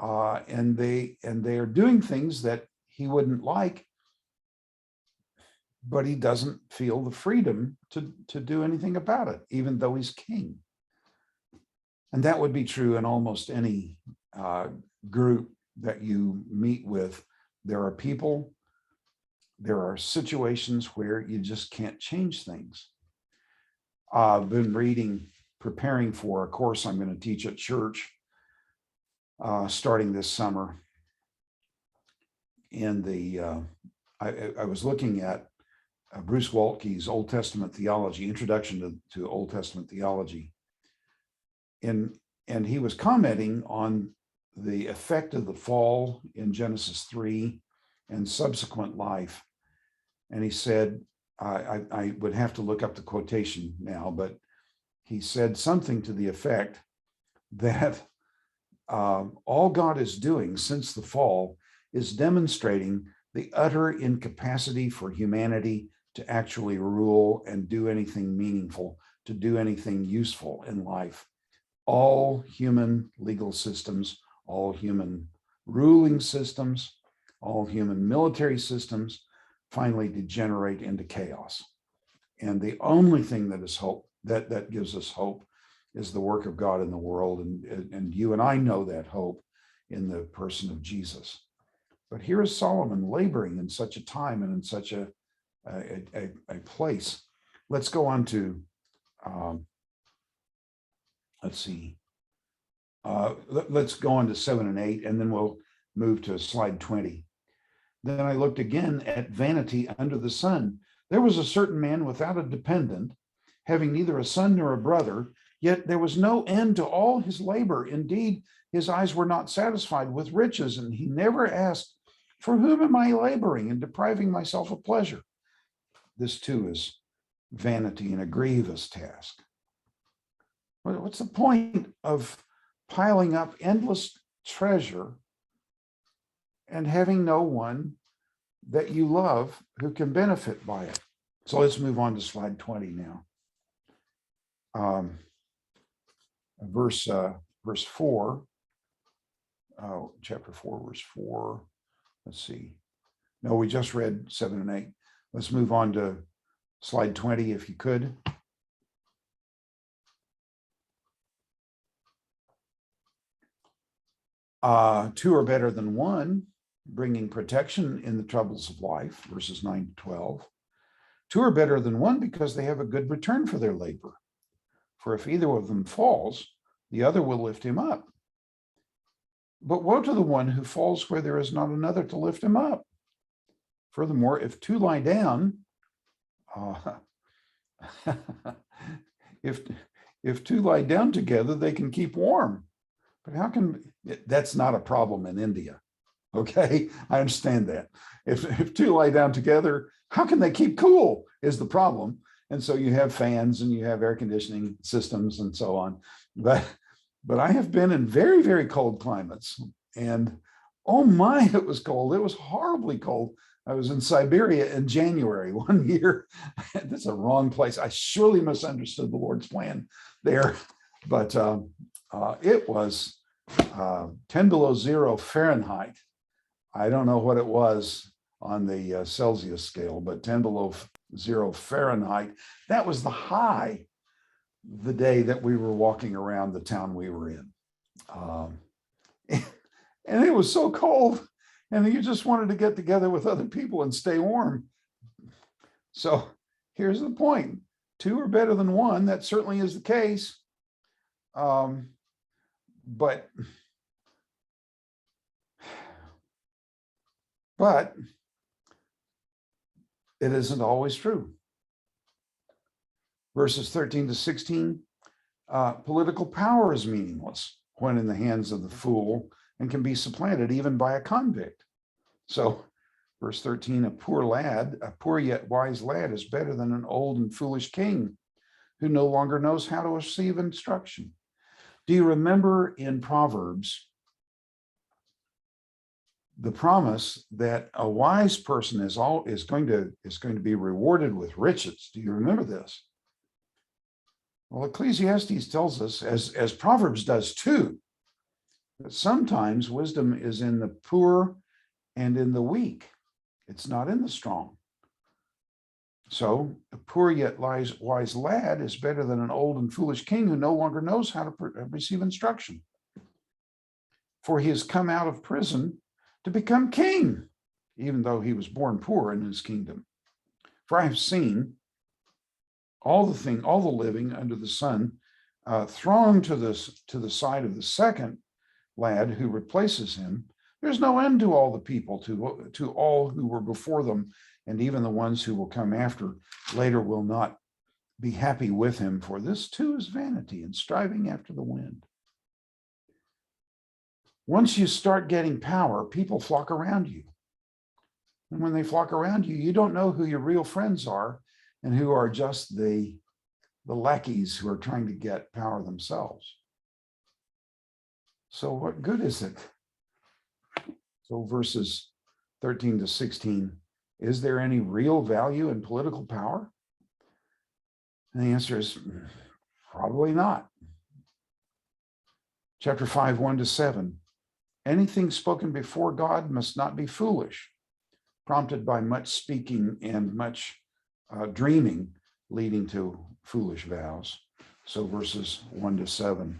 And they are doing things that he wouldn't like, but he doesn't feel the freedom to do anything about it, even though he's king. And that would be true in almost any group that you meet with. There are people, there are situations where you just can't change things. I've been preparing for a course I'm going to teach at church starting this summer. I was looking at Bruce Waltke's Old Testament Theology, Introduction to Old Testament Theology. And he was commenting on the effect of the fall in Genesis 3 and subsequent life. And he said, I would have to look up the quotation now, but he said something to the effect that all God is doing since the fall is demonstrating the utter incapacity for humanity to actually rule and do anything meaningful, to do anything useful in life. All human legal systems, all human ruling systems, all human military systems finally degenerate into chaos. And the only thing that is hope, that gives us hope, is the work of God in the world. And you and I know that hope in the person of Jesus. But here is Solomon laboring in such a time and in such a place. Let's go on to, let's see. Let's go on to 7 and 8, and then we'll move to slide 20. Then I looked again at vanity under the sun. There was a certain man without a dependent, having neither a son nor a brother, yet there was no end to all his labor. Indeed, his eyes were not satisfied with riches, and he never asked, for whom am I laboring and depriving myself of pleasure? This too is vanity and a grievous task. What's the point of piling up endless treasure and having no one that you love who can benefit by it? So let's move on to slide 20 now. Verse 4, chapter 4, verse 4. Let's see. No, we just read 7 and 8. Let's move on to slide 20, if you could. Two are better than one, bringing protection in the troubles of life, verses 9 to 12. Two are better than one because they have a good return for their labor. For if either of them falls, the other will lift him up. But woe to the one who falls where there is not another to lift him up. Furthermore, if two lie down, if two lie down together, they can keep warm. But how can, that's not a problem in India. Okay, I understand that. If two lie down together, how can they keep cool is the problem. And so you have fans and you have air conditioning systems and so on. But I have been in very, very cold climates, and oh my, it was cold. It was horribly cold. I was in Siberia in January one year. That's a wrong place. I surely misunderstood the Lord's plan there. But it was 10 below zero Fahrenheit. I don't know what it was on the Celsius scale, but 10 below zero Fahrenheit. That was the high the day that we were walking around the town we were in. And it was so cold, and you just wanted to get together with other people and stay warm. So here's the point. Two are better than one. That certainly is the case. But it isn't always true. Verses 13 to 16, political power is meaningless when in the hands of the fool and can be supplanted even by a convict. So verse 13, a poor yet wise lad is better than an old and foolish king who no longer knows how to receive instruction. Do you remember in Proverbs the promise that a wise person is going to be rewarded with riches? Do you remember this? Well, Ecclesiastes tells us, as Proverbs does too, that sometimes wisdom is in the poor and in the weak. It's not in the strong. So a poor yet wise lad is better than an old and foolish king who no longer knows how to receive instruction. For he has come out of prison to become king, even though he was born poor in his kingdom. For I have seen all the living under the sun throng to the side of the second lad who replaces him. There's no end to all the people, to all who were before them, and even the ones who will come after later will not be happy with him, for this too is vanity and striving after the wind. Once you start getting power, people flock around you. And when they flock around you, you don't know who your real friends are and who are just the lackeys who are trying to get power themselves. So what good is it? So verses 13 to 16, is there any real value in political power? And the answer is probably not. Chapter 5, 1 to 7. Anything spoken before God must not be foolish, prompted by much speaking and much dreaming, leading to foolish vows. So verses 1 to 7.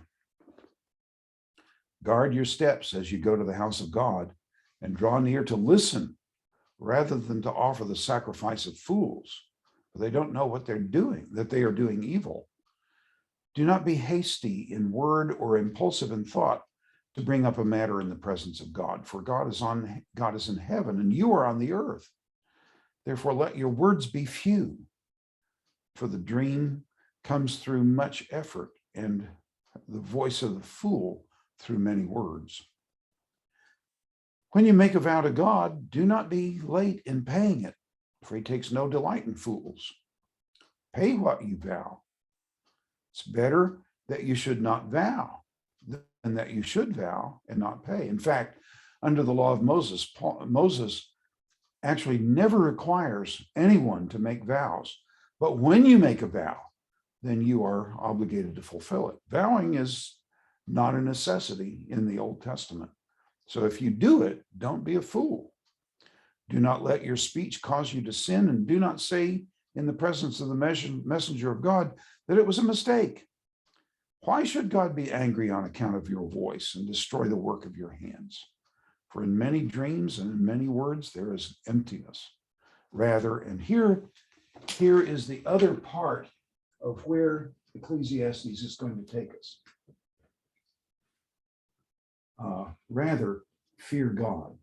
Guard your steps as you go to the house of God, and draw near to listen rather than to offer the sacrifice of fools, for they don't know what they're doing, that they are doing evil. Do not be hasty in word or impulsive in thought to bring up a matter in the presence of God, for God is in heaven and you are on the earth. Therefore, let your words be few, for the dream comes through much effort, and the voice of the fool through many words. When you make a vow to God, do not be late in paying it, for he takes no delight in fools. Pay what you vow. It's better that you should not vow than that you should vow and not pay. In fact, under the law of Moses, Moses actually never requires anyone to make vows. But when you make a vow, then you are obligated to fulfill it. Vowing is not a necessity in the Old Testament. So if you do it, don't be a fool. Do not let your speech cause you to sin, and do not say in the presence of the messenger of God that it was a mistake. Why should God be angry on account of your voice and destroy the work of your hands? For in many dreams and in many words, there is emptiness. Rather, and here is the other part of where Ecclesiastes is going to take us. Rather, fear God.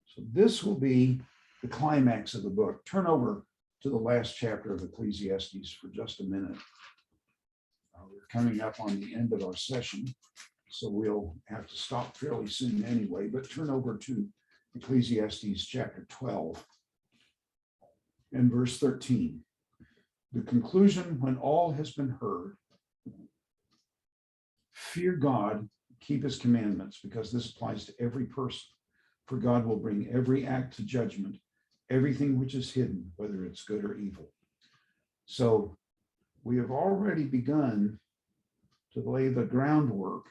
So this will be the climax of the book. Turn over to the last chapter of Ecclesiastes for just a minute. We're coming up on the end of our session, so we'll have to stop fairly soon anyway, but turn over to Ecclesiastes chapter 12 and verse 13. The conclusion: when all has been heard, fear God, keep his commandments, because this applies to every person. For God will bring every act to judgment, everything which is hidden, whether it's good or evil. So we have already begun to lay the groundwork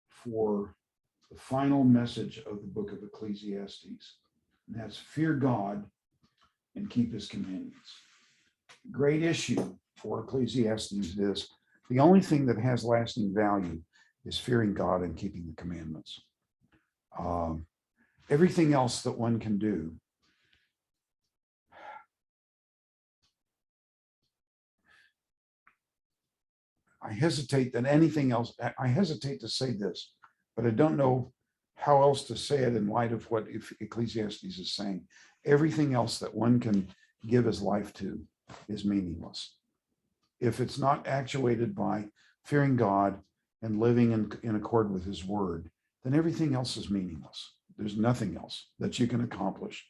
for the final message of the book of Ecclesiastes. And that's fear God and keep his commandments. The great issue for Ecclesiastes is the only thing that has lasting value is fearing God and keeping the commandments. Everything else that one can do I hesitate to say this, but I don't know how else to say it in light of what Ecclesiastes is saying. Everything else that one can give his life to is meaningless. If it's not actuated by fearing God and living in accord with his word, then everything else is meaningless. There's nothing else that you can accomplish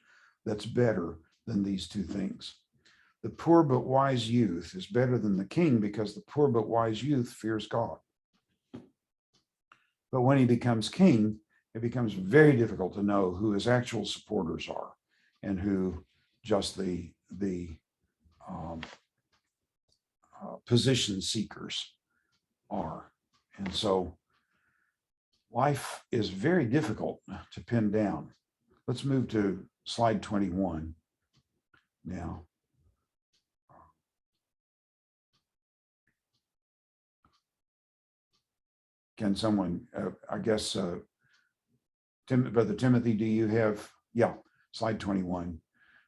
that's better than these two things. The poor but wise youth is better than the king, because the poor but wise youth fears God. But when he becomes king, it becomes very difficult to know who his actual supporters are and who just the position seekers are. And so life is very difficult to pin down. Let's move to slide 21 now. Can someone, Brother Timothy, do you have, slide 21.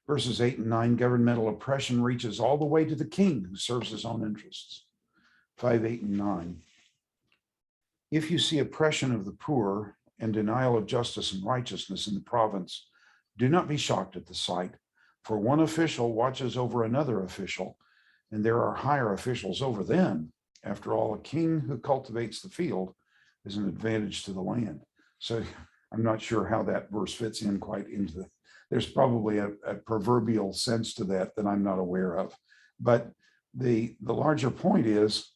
Verses 8 and 9, governmental oppression reaches all the way to the king who serves his own interests. 5, 8, and 9. If you see oppression of the poor and denial of justice and righteousness in the province, do not be shocked at the sight, for one official watches over another official, and there are higher officials over them. After all, a king who cultivates the field is an advantage to the land. So I'm not sure how that verse fits in quite into there's probably a proverbial sense to that I'm not aware of. But the larger point is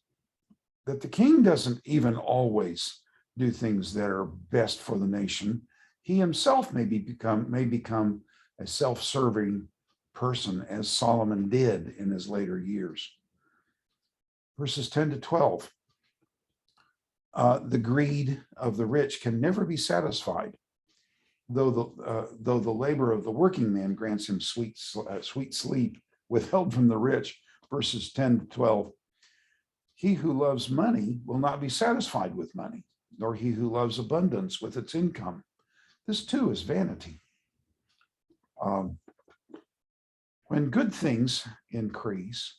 that the king doesn't even always do things that are best for the nation. He himself may become a self-serving person, as Solomon did in his later years. Verses 10 to 12. The greed of the rich can never be satisfied, though the labor of the working man grants him sweet sleep withheld from the rich. Verses 10 to 12. He who loves money will not be satisfied with money, nor he who loves abundance with its income. This too is vanity. When good things increase,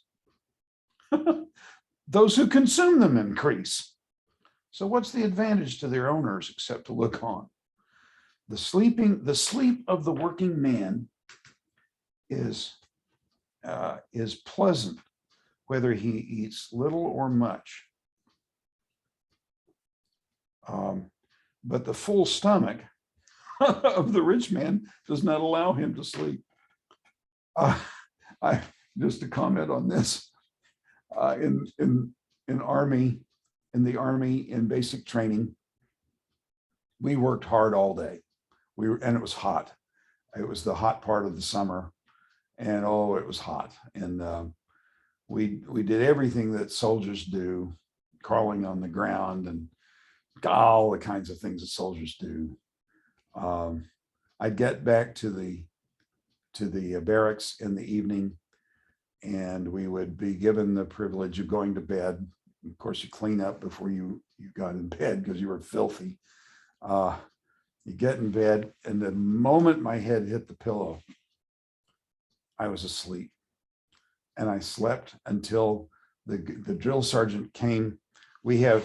those who consume them increase. So what's the advantage to their owners except to look on? The sleep of the working man is pleasant, whether he eats little or much. But the full stomach of the rich man does not allow him to sleep. Just to comment on this, in the army, in basic training, we worked hard all day. And it was hot. It was the hot part of the summer, and it was hot. And we did everything that soldiers do, crawling on the ground and all the kinds of things that soldiers do. I'd get back to the barracks in the evening, and we would be given the privilege of going to bed. Of course, you clean up before you got in bed because you were filthy. You get in bed, and the moment my head hit the pillow, I was asleep. And I slept until the drill sergeant came. We have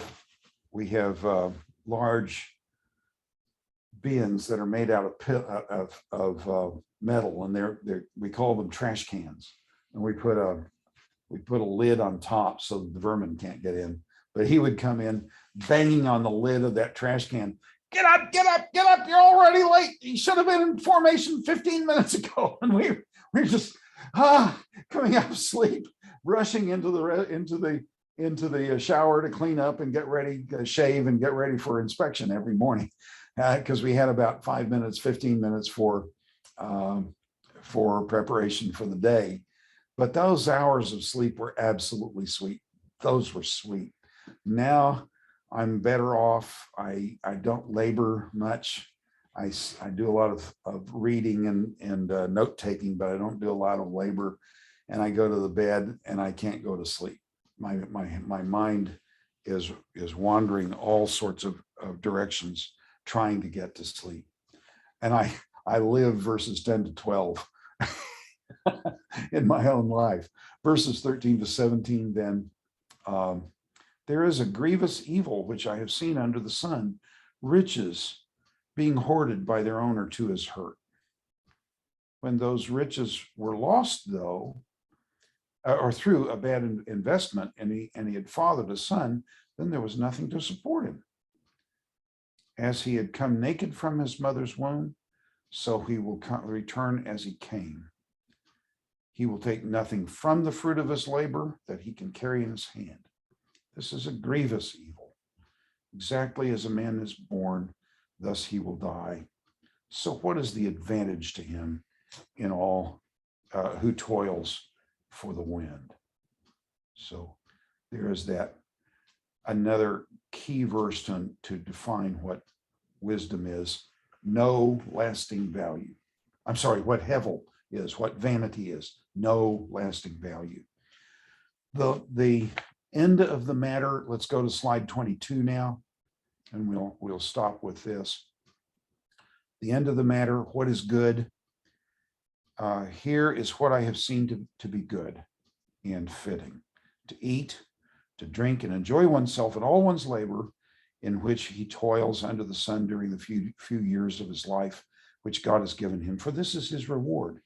large bins that are made out of metal, and we call them trash cans. And we put a lid on top so that the vermin can't get in. But he would come in banging on the lid of that trash can. Get up, get up, get up. You're already late. You should have been in formation 15 minutes ago. And we're just coming out of sleep, rushing into the shower to clean up and get ready, shave and get ready for inspection every morning. Because we had about 5 minutes, 15 minutes for preparation for the day. But those hours of sleep were absolutely sweet. Those were sweet. Now I'm better off. I don't labor much. I do a lot of reading and note taking, but I don't do a lot of labor. And I go to the bed and I can't go to sleep. My mind is wandering all sorts of directions, trying to get to sleep. And I live verses 10 to 12 in my own life. Verses 13 to 17, then, there is a grievous evil which I have seen under the sun, riches being hoarded by their owner to his hurt. When those riches were lost, though, or through a bad investment, and he had fathered a son, then there was nothing to support him. As he had come naked from his mother's womb, so he will return as he came. He will take nothing from the fruit of his labor that he can carry in his hand. This is a grievous evil. Exactly as a man is born, thus he will die. So what is the advantage to him in all who toils for the wind? So there is that. Another key verse to define what wisdom is: no lasting value. I'm sorry, what hevel is, what vanity is, no lasting value. The end of the matter, let's go to slide 22 now, and we'll stop with this. The end of the matter, what is good? Here is what I have seen to be good and fitting: to eat, to drink, and enjoy oneself in all one's labor, in which he toils under the sun during the few years of his life, which God has given him, for this is his reward.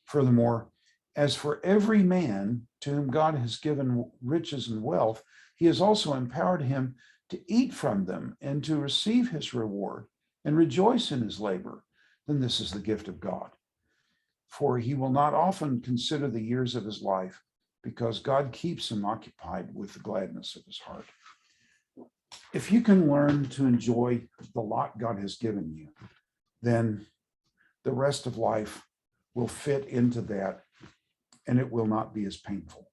Furthermore, as for every man to whom God has given riches and wealth, he has also empowered him to eat from them and to receive his reward and rejoice in his labor. Then this is the gift of God. For he will not often consider the years of his life, because God keeps him occupied with the gladness of his heart. If you can learn to enjoy the lot God has given you, then the rest of life will fit into that, and it will not be as painful.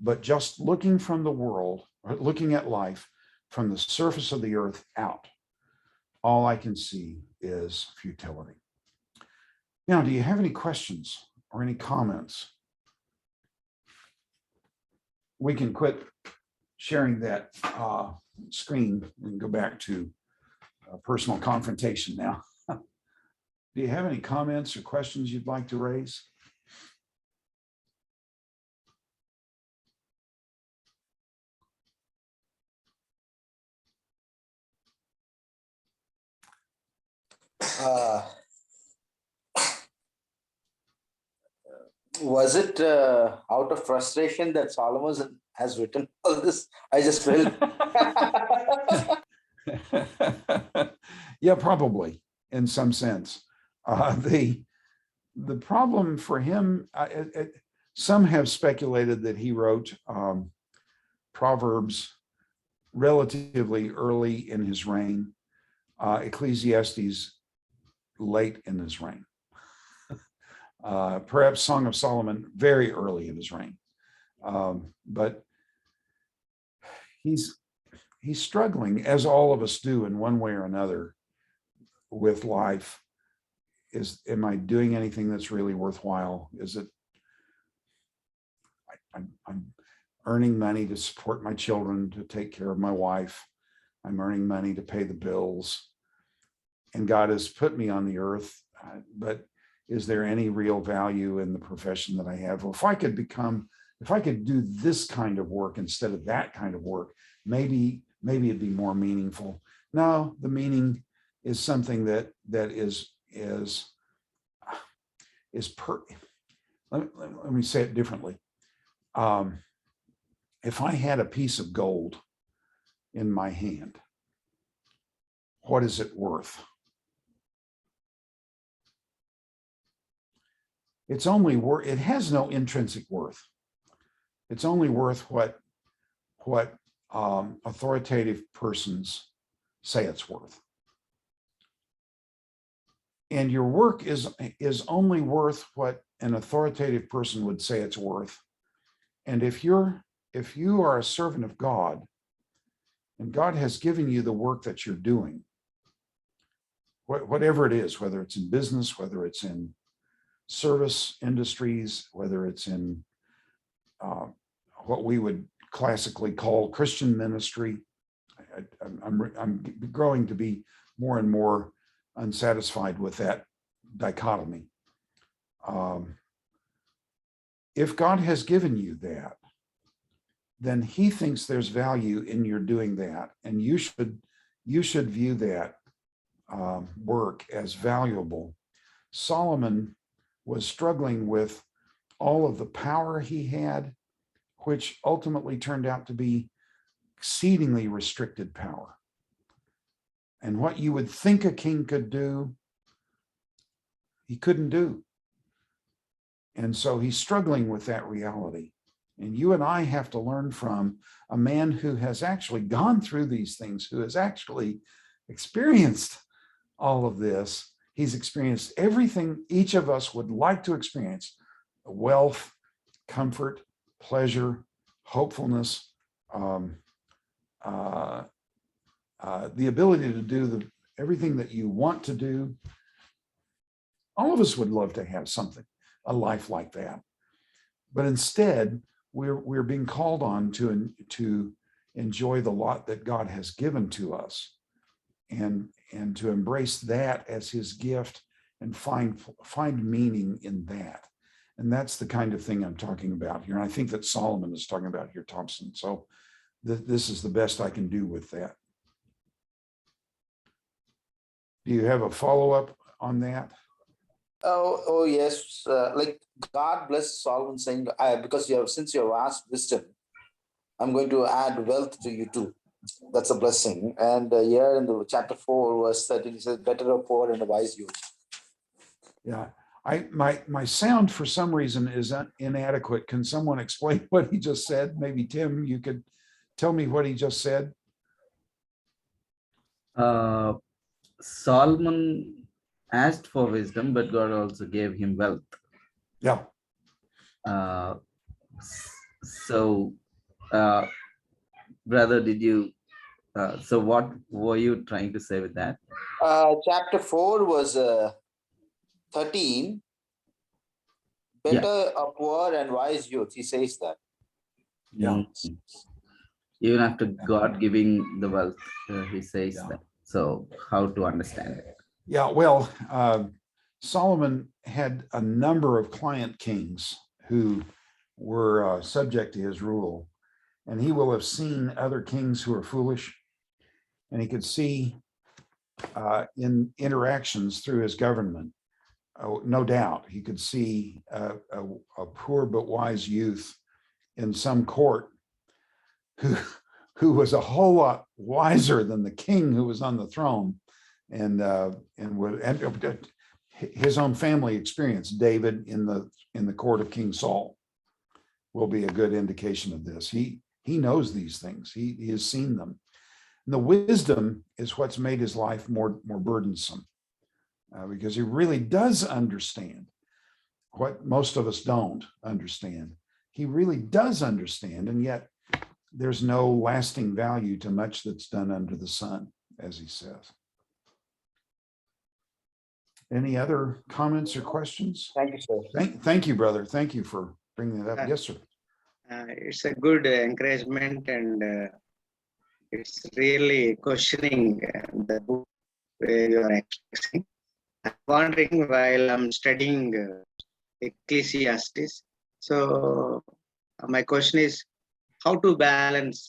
But just looking from the world, or looking at life from the surface of the earth out, all I can see is futility. Now, do you have any questions or any comments? We can quit sharing that screen and go back to personal confrontation now. Do you have any comments or questions you'd like to raise? Was it out of frustration that Solomon has written all this? I just felt. Yeah, probably in some sense. The problem for him, some have speculated that he wrote Proverbs relatively early in his reign, Ecclesiastes late in his reign. Perhaps Song of Solomon very early in his reign, but he's struggling, as all of us do in one way or another, with life. Am I doing anything that's really worthwhile? Is it? I'm earning money to support my children, to take care of my wife. I'm earning money to pay the bills. God has put me on the earth, but is there any real value in the profession that I have? Well, if I could do this kind of work instead of that kind of work, maybe it'd be more meaningful. No, the meaning is something that is let me say it differently. If I had a piece of gold in my hand, what is it worth? It has no intrinsic worth. It's only worth what authoritative persons say it's worth. And your work is only worth what an authoritative person would say it's worth. And if you are a servant of God, and God has given you the work that you're doing, whatever it is, whether it's in business, whether it's in service industries, whether it's in what we would classically call Christian ministry. I'm growing to be more and more unsatisfied with that dichotomy. If God has given you that, then he thinks there's value in your doing that, and you should view that work as valuable. Solomon was struggling with all of the power he had, which ultimately turned out to be exceedingly restricted power. And what you would think a king could do, he couldn't do. And so he's struggling with that reality. And you and I have to learn from a man who has actually gone through these things, who has actually experienced all of this. He's experienced everything each of us would like to experience: wealth, comfort, pleasure, hopefulness, the ability to do everything that you want to do. All of us would love to have a life like that. But instead, we're being called on to enjoy the lot that God has given to us, and to embrace that as his gift and find meaning in that. And that's the kind of thing I'm talking about here. And I think that Solomon is talking about here, Thompson. So this is the best I can do with that. Do you have a follow-up on that? Oh yes. Like God bless Solomon, saying, because since you have asked wisdom, I'm going to add wealth to you too. That's a blessing. And here in the chapter 4, verse 13, it says, better a poor and a wise youth. Yeah, my sound for some reason is inadequate. Can someone explain what he just said? Maybe Tim, you could tell me what he just said. Solomon asked for wisdom, but God also gave him wealth. Yeah. Brother, so what were you trying to say with that? Chapter 4 was 13. Better a poor and wise youth. He says that. Yeah. Even after God giving the wealth, he says that. So how to understand it? Yeah, well, Solomon had a number of client kings who were subject to his rule, and he will have seen other kings who are foolish, and he could see in interactions through his government, no doubt, he could see a poor but wise youth in some court who was a whole lot wiser than the king who was on the throne, and his own family experience. David in the court of King Saul will be a good indication of this. He knows these things. He has seen them. And the wisdom is what's made his life more burdensome, because he really does understand what most of us don't understand. He really does understand, and yet there's no lasting value to much that's done under the sun, as he says. Any other comments or questions? Thank you, sir. Thank you, brother. Thank you for bringing that up. Yes, sir. It's a good encouragement, and it's really questioning the book where you are expressing. I'm wondering while I'm studying Ecclesiastes. So my question is how to balance,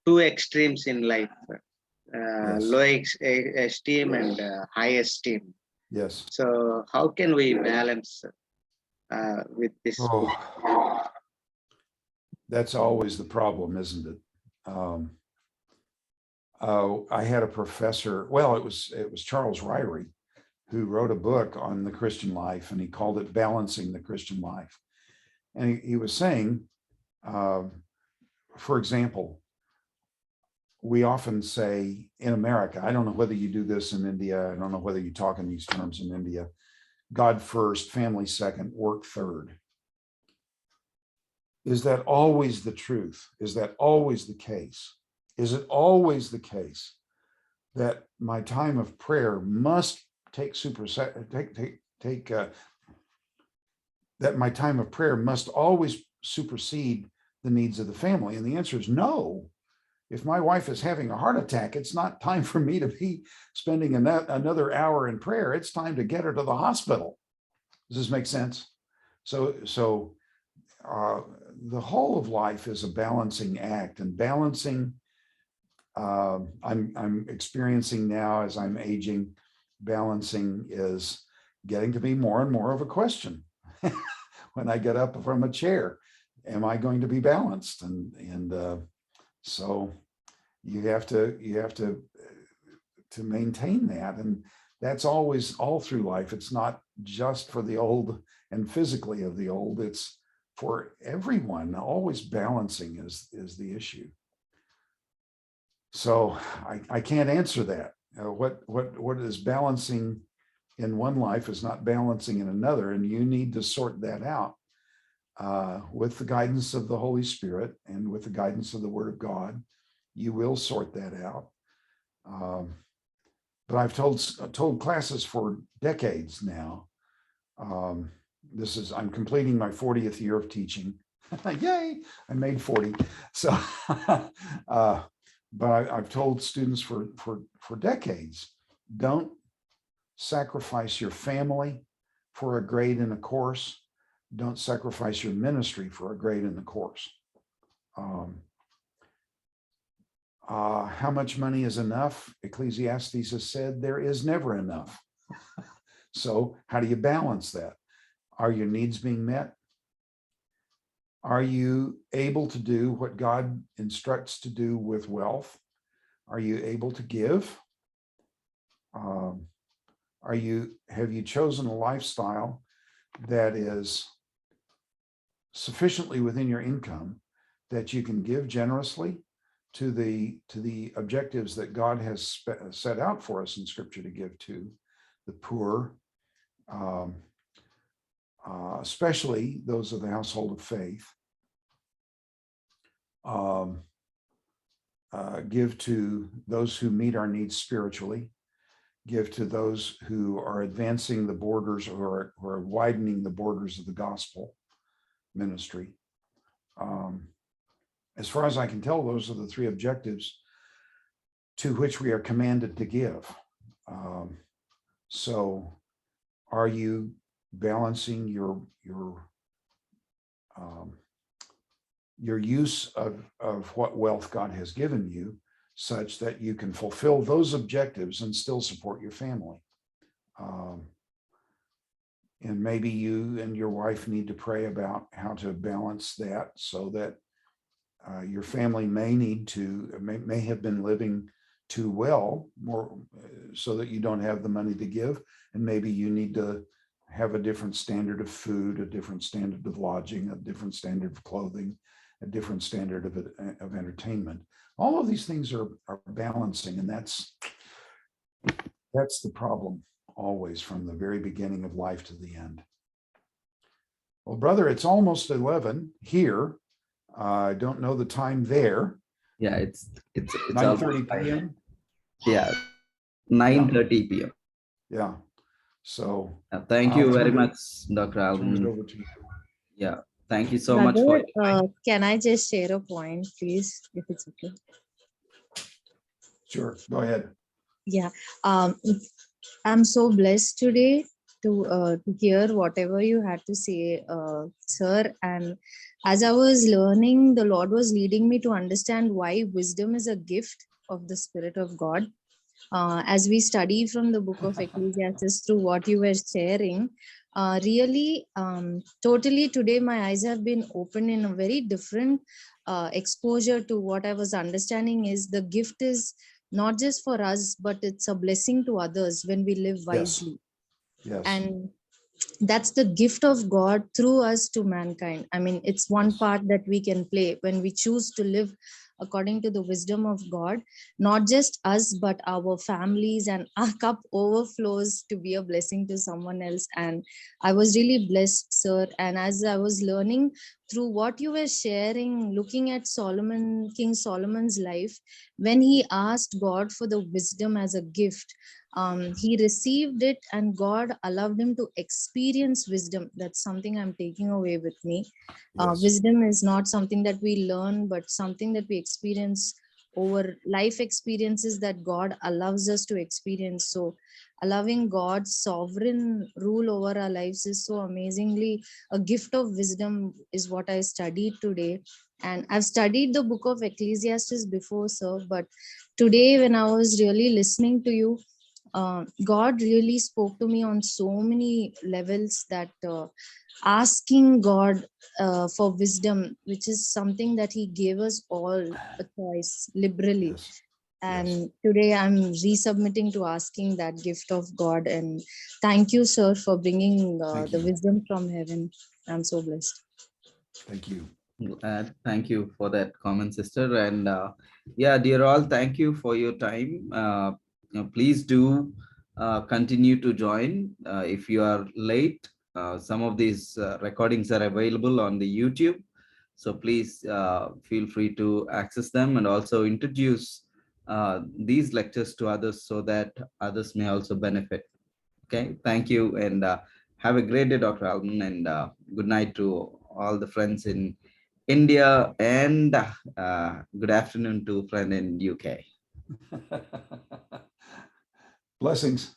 two extremes in life, Yes. low esteem and high esteem. Yes. So how can we balance with this? Oh, that's always the problem, isn't it? I had a professor, well, it was Charles Ryrie, who wrote a book on the Christian life, and he called it Balancing the Christian Life. And he was saying, for example, we often say in America, I don't know whether you do this in India, I don't know whether you talk in these terms in India, God first, family second, work third. Is that always the truth? Is that always the case? Is it always the case that my time of prayer must that my time of prayer must always supersede the needs of the family? And the answer is no. If my wife is having a heart attack, it's not time for me to be spending another hour in prayer. It's time to get her to the hospital. Does this make sense? So the whole of life is a balancing act, and balancing. I'm experiencing now as I'm aging, balancing is getting to be more and more of a question. When I get up from a chair, am I going to be balanced? And so you have to maintain that, and that's always all through life. It's not just for the old and physically of the old. It's for everyone. Always balancing is the issue. So I can't answer that. What is balancing in one life is not balancing in another, and you need to sort that out with the guidance of the Holy Spirit and with the guidance of the Word of God. You will sort that out. But I've told classes for decades now. I'm completing my 40th year of teaching. Yay! I made 40. So. But I've told students for decades, don't sacrifice your family for a grade in a course. Don't sacrifice your ministry for a grade in the course. How much money is enough? Ecclesiastes has said there is never enough. So how do you balance that? Are your needs being met? Are you able to do what God instructs to do with wealth? Are you able to give? Have you chosen a lifestyle that is sufficiently within your income that you can give generously to the objectives that God has set out for us in Scripture to give to the poor, especially those of the household of faith? Give to those who meet our needs spiritually, give to those who are advancing the borders or are widening the borders of the gospel ministry. As far as I can tell, those are the three objectives to which we are commanded to give. So are you balancing your use of what wealth God has given you such that you can fulfill those objectives and still support your family? And maybe you and your wife need to pray about how to balance that so that your family may have been living too well, more so that you don't have the money to give, and maybe you need to have a different standard of food, a different standard of lodging, a different standard of clothing, a different standard of entertainment. All of these things are balancing, and that's the problem always from the very beginning of life to the end. Well, brother, it's almost 11 here. I don't know the time there. Yeah, it's 9:30 p.m. Yeah, 9:30 p.m. Yeah. So Thank you very much, Dr. turn it Allman. over to you. Yeah, thank you so much for Brother, can I just share a point, please, if it's okay? Sure. Go ahead. Yeah. Um, I'm so blessed today to hear whatever you had to say, sir. And as I was learning, the Lord was leading me to understand why wisdom is a gift of the Spirit of God. As we study from the book of Ecclesiastes through what you were sharing, really, totally today, my eyes have been opened in a very different exposure to what I was understanding is the gift is not just for us, but it's a blessing to others when we live Yes. wisely. Yes. And that's the gift of God through us to mankind. I mean, it's one Yes. part that we can play when we choose to live according to the wisdom of God, not just us, but our families, and our cup overflows to be a blessing to someone else. And I was really blessed, sir. And as I was learning through what you were sharing, looking at Solomon, King Solomon's life, when he asked God for the wisdom as a gift, he received it, and God allowed him to experience wisdom. That's something I'm taking away with me. Yes. Wisdom is not something that we learn, but something that we experience over life experiences that God allows us to experience. So allowing God's sovereign rule over our lives is so amazingly a gift of wisdom, is what I studied today. And I've studied the book of Ecclesiastes before, sir, but today when I was really listening to you, God really spoke to me on so many levels, that asking God for wisdom, which is something that He gave us all a choice liberally. Yes. And today I'm resubmitting to asking that gift of God. And thank you, sir, for bringing Thank the you. wisdom from heaven. I'm so blessed. Thank you. Thank you for that comment, sister. And yeah, dear all, thank you for your time. Please do continue to join. If you are late, some of these recordings are available on the YouTube. So please feel free to access them and also introduce these lectures to others so that others may also benefit. Okay, thank you. And have a great day, Dr. Allman. And good night to all the friends in India, and good afternoon to friend in UK. Blessings.